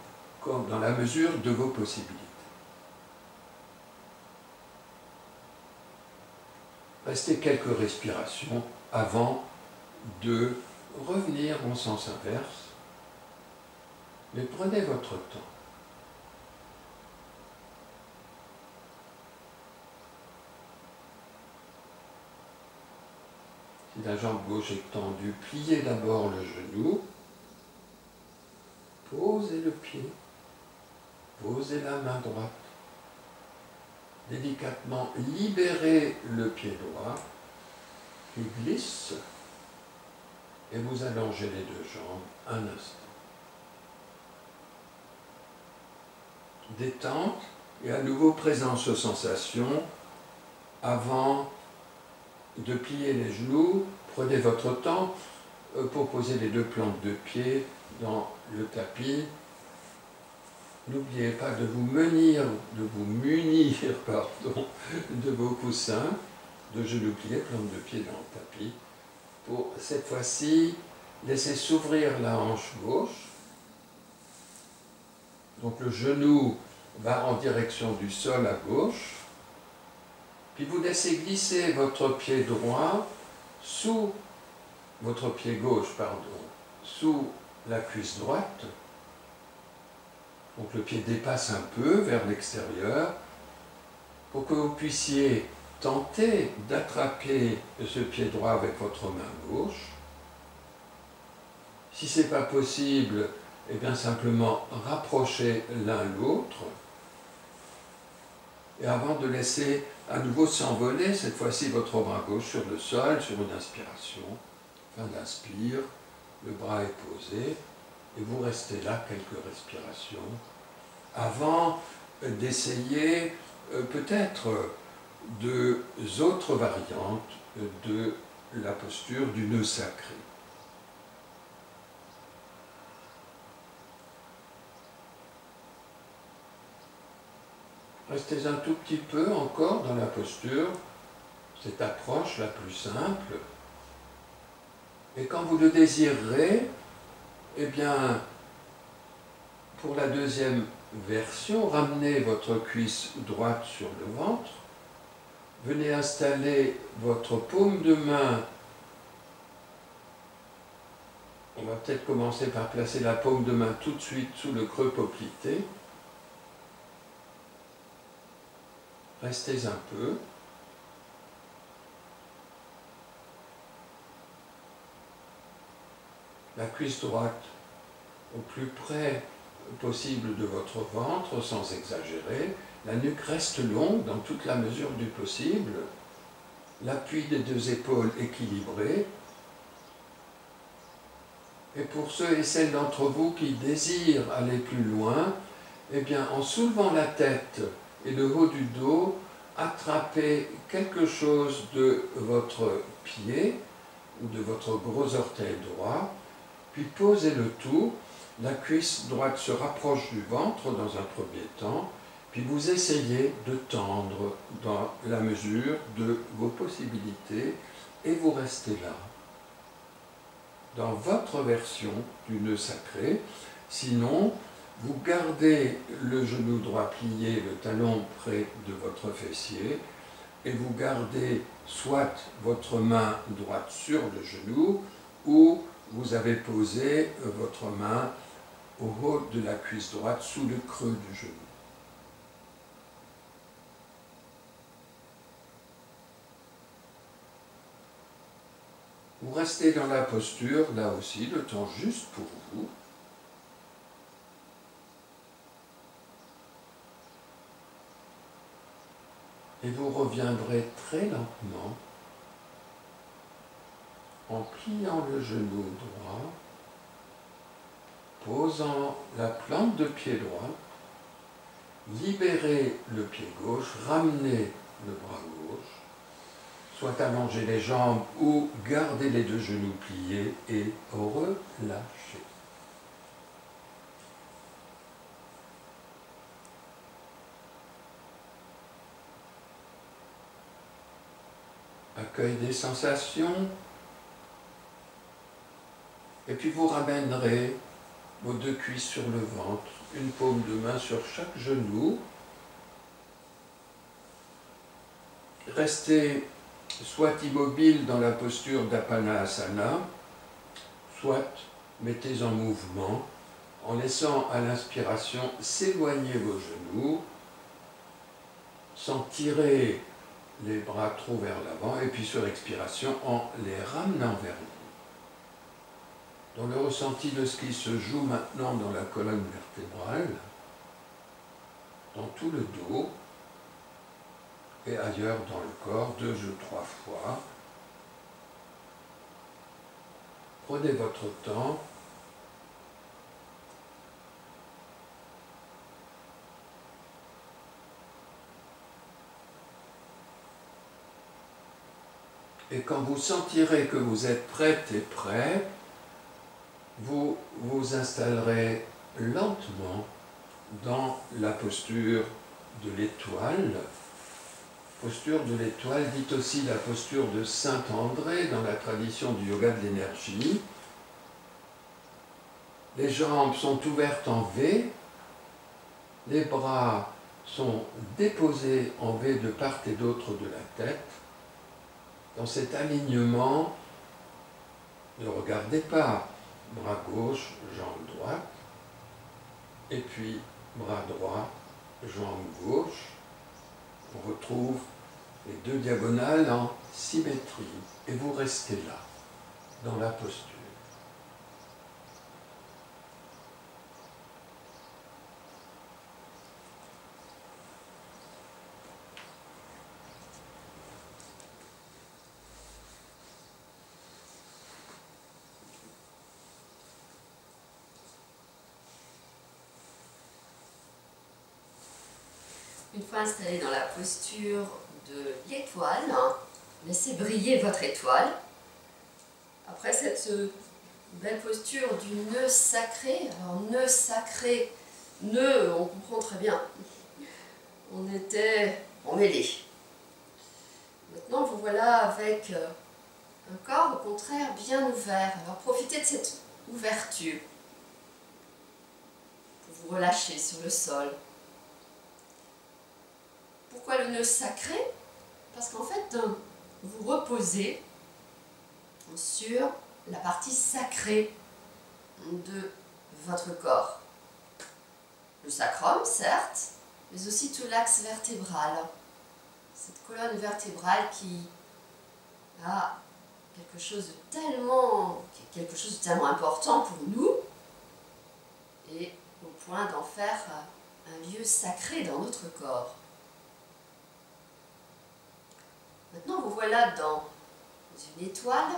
comme dans la mesure de vos possibilités. Restez quelques respirations avant de revenir en sens inverse, mais prenez votre temps. Si la jambe gauche est tendue, pliez d'abord le genou, posez le pied, posez la main droite, délicatement libérez le pied droit, qui glisse, et vous allongez les deux jambes un instant. Détente et à nouveau présence aux sensations avant de plier les genoux. Prenez votre temps, pour poser les deux plantes de pied dans le tapis. N'oubliez pas de vous munir, pardon, de vos coussins, de genoux pliés, plantes de pied dans le tapis, pour cette fois-ci laisser s'ouvrir la hanche gauche. Donc le genou va en direction du sol à gauche, puis vous laissez glisser votre pied droit sous votre pied gauche, pardon, sous la cuisse droite. Donc le pied dépasse un peu vers l'extérieur pour que vous puissiez tenter d'attraper ce pied droit avec votre main gauche. Si ce n'est pas possible, eh bien simplement rapprochez l'un l'autre. Et avant de laisser à nouveau s'envoler, cette fois-ci votre bras gauche sur le sol, sur une inspiration. Fin d'inspire, le bras est posé. Et vous restez là quelques respirations avant d'essayer peut-être deux autres variantes de la posture du nœud sacré. Restez un tout petit peu encore dans la posture, cette approche la plus simple. Et quand vous le désirerez, eh bien, pour la deuxième version, ramenez votre cuisse droite sur le ventre. Venez installer votre paume de main. On va peut-être commencer par placer la paume de main tout de suite sous le creux poplité. Restez un peu. La cuisse droite au plus près possible de votre ventre, sans exagérer. La nuque reste longue dans toute la mesure du possible. L'appui des deux épaules équilibré. Et pour ceux et celles d'entre vous qui désirent aller plus loin, eh bien, en soulevant la tête et le haut du dos, attrapez quelque chose de votre pied ou de votre gros orteil droit, puis posez le tout. La cuisse droite se rapproche du ventre dans un premier temps, puis vous essayez de tendre dans la mesure de vos possibilités et vous restez là. Dans votre version du nœud sacré, sinon, vous gardez le genou droit plié, le talon près de votre fessier, et vous gardez soit votre main droite sur le genou, ou vous avez posé votre main au haut de la cuisse droite, sous le creux du genou. Vous restez dans la posture, là aussi, le temps juste pour vous. Et vous reviendrez très lentement en pliant le genou droit, posant la plante de pied droit, libérez le pied gauche, ramenez le bras gauche, soit allongez les jambes ou gardez les deux genoux pliés et relâchez. Accueil des sensations, et puis vous ramènerez vos deux cuisses sur le ventre, une paume de main sur chaque genou. Restez soit immobile dans la posture d'Apanasana, soit mettez en mouvement en laissant à l'inspiration s'éloigner vos genoux, sans tirer les bras trop vers l'avant, et puis sur expiration en les ramenant vers vous. Dans le ressenti de ce qui se joue maintenant dans la colonne vertébrale, dans tout le dos et ailleurs dans le corps, 2 ou 3 fois. Prenez votre temps. Et quand vous sentirez que vous êtes prête et prêt, vous vous installerez lentement dans la posture de l'étoile. Posture de l'étoile, dite aussi la posture de Saint André dans la tradition du yoga de l'énergie. Les jambes sont ouvertes en V, les bras sont déposés en V de part et d'autre de la tête. Dans cet alignement, ne regardez pas bras gauche, jambe droite, et puis bras droit, jambe gauche. On retrouve les deux diagonales en symétrie et vous restez là, dans la posture. Une fois installé dans la posture de l'étoile, laissez briller votre étoile. Après cette belle posture du nœud sacré, alors nœud sacré, nœud, on comprend très bien, on était emmêlés. Maintenant vous voilà avec un corps au contraire bien ouvert. Alors profitez de cette ouverture pour vous relâcher sur le sol. Pourquoi le nœud sacré? Parce qu'en fait, vous reposez sur la partie sacrée de votre corps. Le sacrum, certes, mais aussi tout l'axe vertébral. Cette colonne vertébrale qui a quelque chose de tellement important pour nous, et au point d'en faire un lieu sacré dans notre corps. Maintenant, vous voilà dans une étoile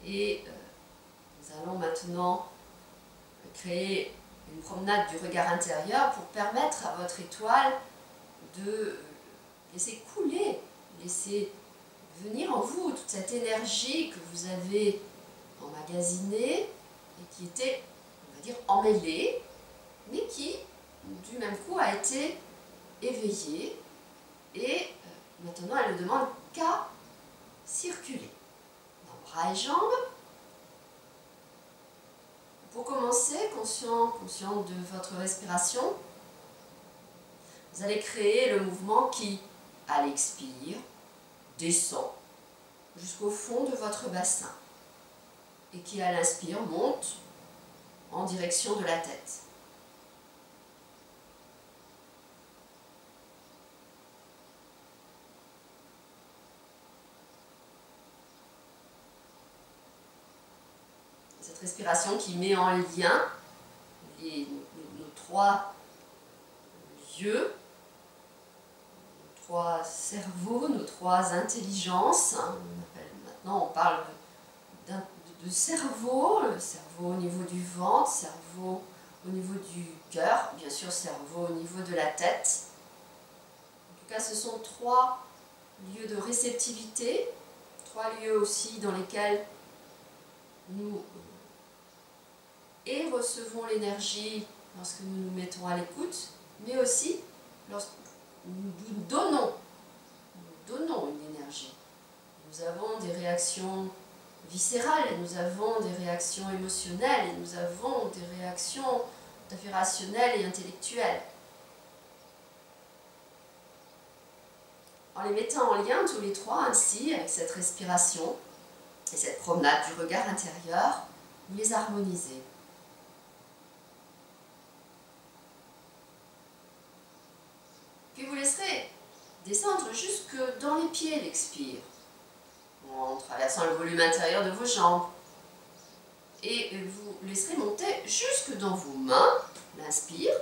et nous allons maintenant créer une promenade du regard intérieur pour permettre à votre étoile de laisser couler, laisser venir en vous toute cette énergie que vous avez emmagasinée et qui était, on va dire, emmêlée, mais qui, du même coup, a été éveillée et maintenant, elle ne demande qu'à circuler dans bras et jambes. Pour commencer, conscient de votre respiration, vous allez créer le mouvement qui, à l'expire, descend jusqu'au fond de votre bassin et qui, à l'inspire, monte en direction de la tête. Cette respiration qui met en lien nos trois yeux, nos trois cerveaux, nos trois intelligences. Maintenant, on parle de cerveau, le cerveau au niveau du ventre, cerveau au niveau du cœur, bien sûr cerveau au niveau de la tête. En tout cas, ce sont trois lieux de réceptivité, trois lieux aussi dans lesquels nous et recevons l'énergie lorsque nous nous mettons à l'écoute, mais aussi lorsque nous donnons une énergie. Nous avons des réactions viscérales, nous avons des réactions émotionnelles, et nous avons des réactions rationnelles et intellectuelles. En les mettant en lien tous les trois ainsi, avec cette respiration et cette promenade du regard intérieur, vous les harmonisez. Puis vous laisserez descendre jusque dans les pieds l'expire, en traversant le volume intérieur de vos jambes. Et vous laisserez monter jusque dans vos mains, l'inspire,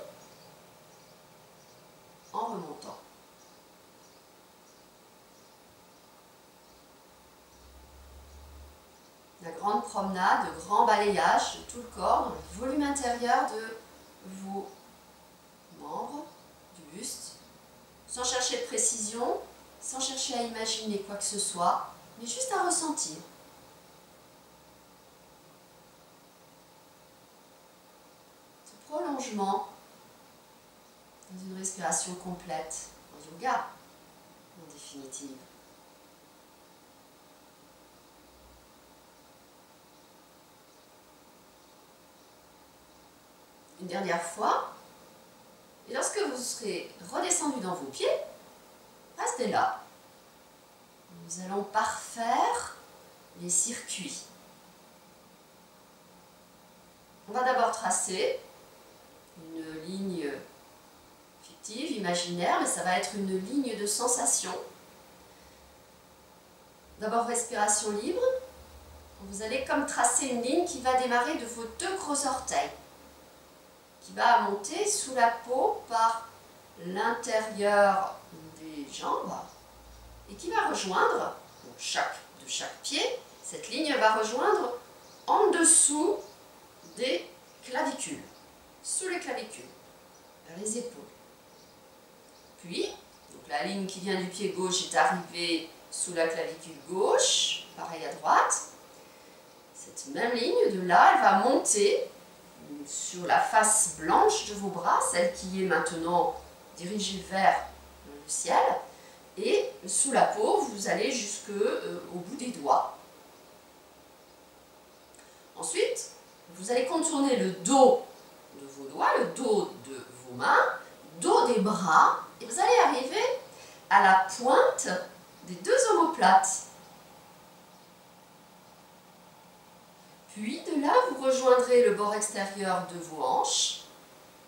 en remontant. La grande promenade, le grand balayage de tout le corps, dans le volume intérieur de vos membres, du buste, sans chercher de précision, sans chercher à imaginer quoi que ce soit, mais juste à ressentir. allongement, dans une respiration complète, en yoga, en définitive. Une dernière fois, et lorsque vous serez redescendu dans vos pieds, restez là. Nous allons parfaire les circuits. On va d'abord tracer une ligne fictive, imaginaire, mais ça va être une ligne de sensation. D'abord respiration libre. Vous allez comme tracer une ligne qui va démarrer de vos deux gros orteils, qui va monter sous la peau par l'intérieur des jambes et qui va rejoindre, donc de chaque pied, cette ligne va rejoindre en dessous des clavicules, sous les clavicules, vers les épaules. Puis, donc la ligne qui vient du pied gauche est arrivée sous la clavicule gauche, pareil à droite. Cette même ligne de là, elle va monter sur la face blanche de vos bras, celle qui est maintenant dirigée vers le ciel, et sous la peau, vous allez jusqu'au bout des doigts. Ensuite, vous allez contourner le dos de vos doigts, le dos de vos mains, dos des bras, et vous allez arriver à la pointe des deux omoplates. Puis de là, vous rejoindrez le bord extérieur de vos hanches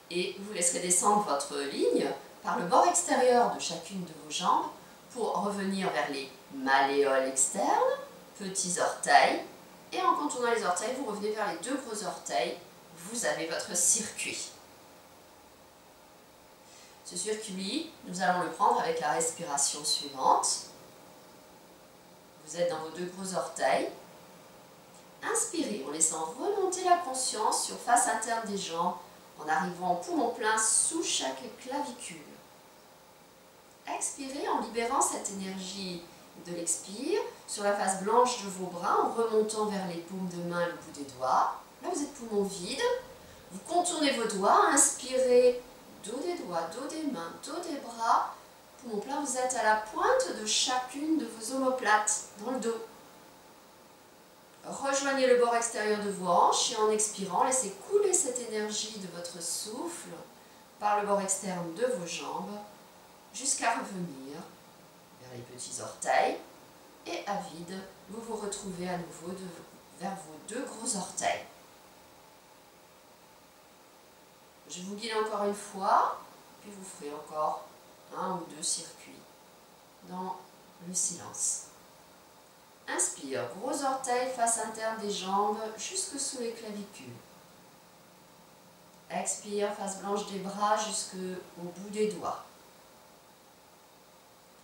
et vous laisserez descendre votre ligne par le bord extérieur de chacune de vos jambes pour revenir vers les malléoles externes, petits orteils, et en contournant les orteils, vous revenez vers les deux gros orteils. Vous avez votre circuit. Ce circuit, nous allons le prendre avec la respiration suivante. Vous êtes dans vos deux gros orteils. Inspirez en laissant remonter la conscience sur face interne des jambes, en arrivant poumon plein sous chaque clavicule. Expirez en libérant cette énergie de l'expire sur la face blanche de vos bras, en remontant vers les paumes de main, le bout des doigts. Là, vous êtes poumon vide. Vous contournez vos doigts, inspirez, dos des doigts, dos des mains, dos des bras. Poumon plein, vous êtes à la pointe de chacune de vos omoplates, dans le dos. Rejoignez le bord extérieur de vos hanches et en expirant, laissez couler cette énergie de votre souffle par le bord externe de vos jambes jusqu'à revenir vers les petits orteils et à vide, vous vous retrouvez à nouveau vers vos deux gros orteils. Je vous guide encore une fois, puis vous ferez encore un ou deux circuits dans le silence. Inspire, gros orteils, face interne des jambes jusque sous les clavicules. Expire, face blanche des bras jusqu'au bout des doigts.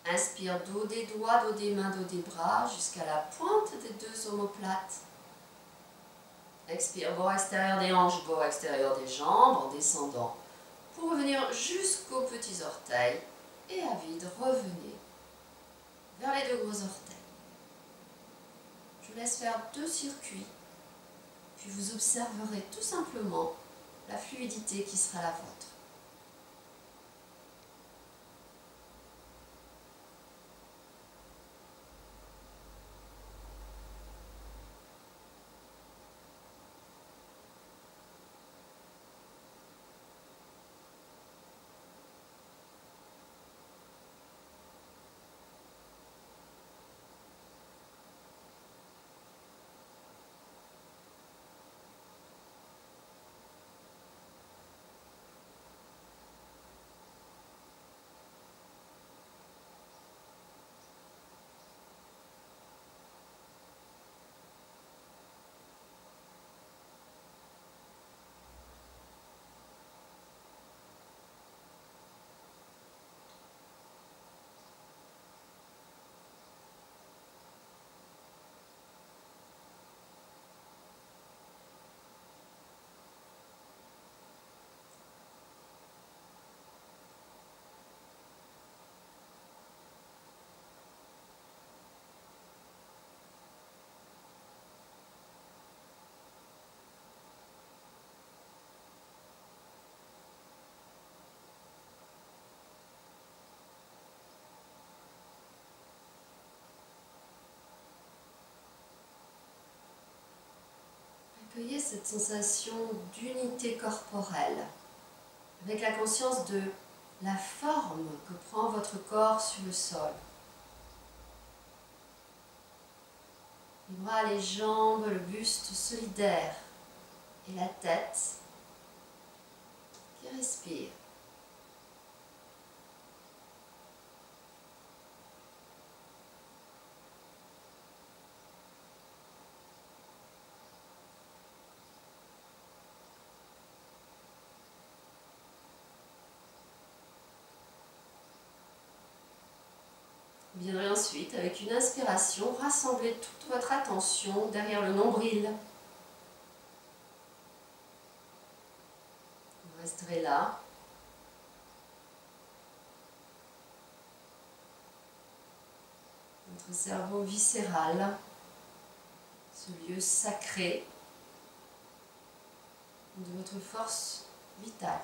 Inspire, dos des doigts, dos des mains, dos des bras jusqu'à la pointe des deux omoplates. Expire, bord extérieur des hanches, bord extérieur des jambes en descendant pour revenir jusqu'aux petits orteils et à vide, revenez vers les deux gros orteils. Je vous laisse faire deux circuits, puis vous observerez tout simplement la fluidité qui sera la vôtre. sensation d'unité corporelle, avec la conscience de la forme que prend votre corps sur le sol. Les bras, les jambes, le buste solidaire et la tête qui respire. Vous viendrez ensuite, avec une inspiration, rassembler toute votre attention derrière le nombril. Vous resterez là. Votre cerveau viscéral, ce lieu sacré de votre force vitale,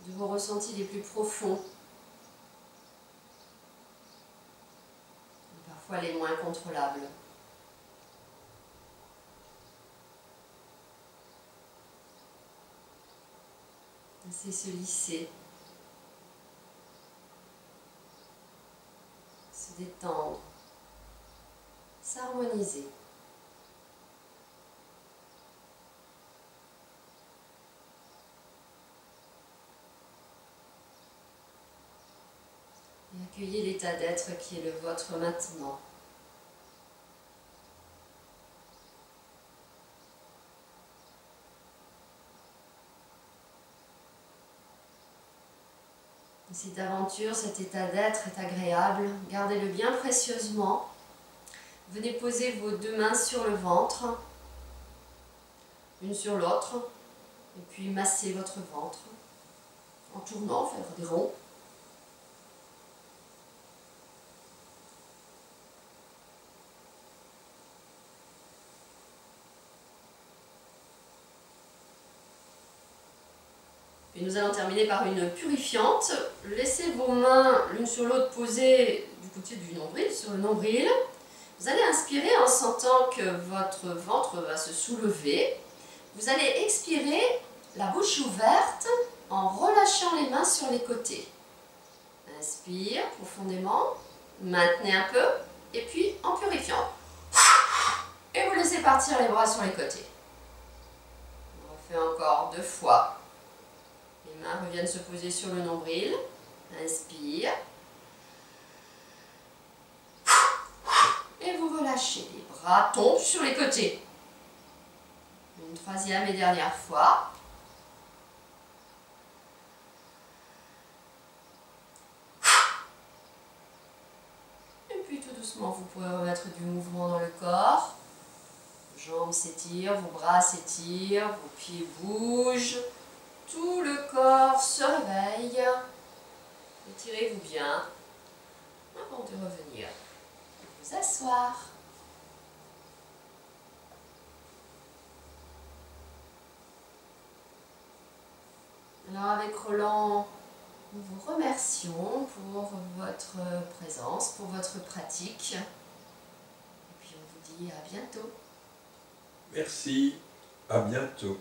de vos ressentis les plus profonds, et parfois les moins contrôlables. Laissez se lisser, se détendre, s'harmoniser. Et accueillez l'état d'être qui est le vôtre maintenant. Et si d'aventure cet état d'être est agréable, gardez-le bien précieusement. Venez poser vos deux mains sur le ventre, l'une sur l'autre, et puis massez votre ventre en tournant, faire des ronds. Et nous allons terminer par une purifiante. Laissez vos mains l'une sur l'autre posées du côté du nombril, sur le nombril. Vous allez inspirer en sentant que votre ventre va se soulever. Vous allez expirer la bouche ouverte en relâchant les mains sur les côtés. Inspire profondément, maintenez un peu et puis en purifiant. Et vous laissez partir les bras sur les côtés. On refait encore 2 fois. Les mains reviennent se poser sur le nombril. Inspire. Et vous relâchez. Les bras tombent sur les côtés. Une 3e et dernière fois. Et puis tout doucement, vous pourrez remettre du mouvement dans le corps. Vos jambes s'étirent, vos bras s'étirent, vos pieds bougent. Tout le corps se réveille. Étirez-vous bien avant de revenir vous asseoir. Alors avec Roland, nous vous remercions pour votre présence, pour votre pratique. Et puis on vous dit à bientôt. Merci, à bientôt.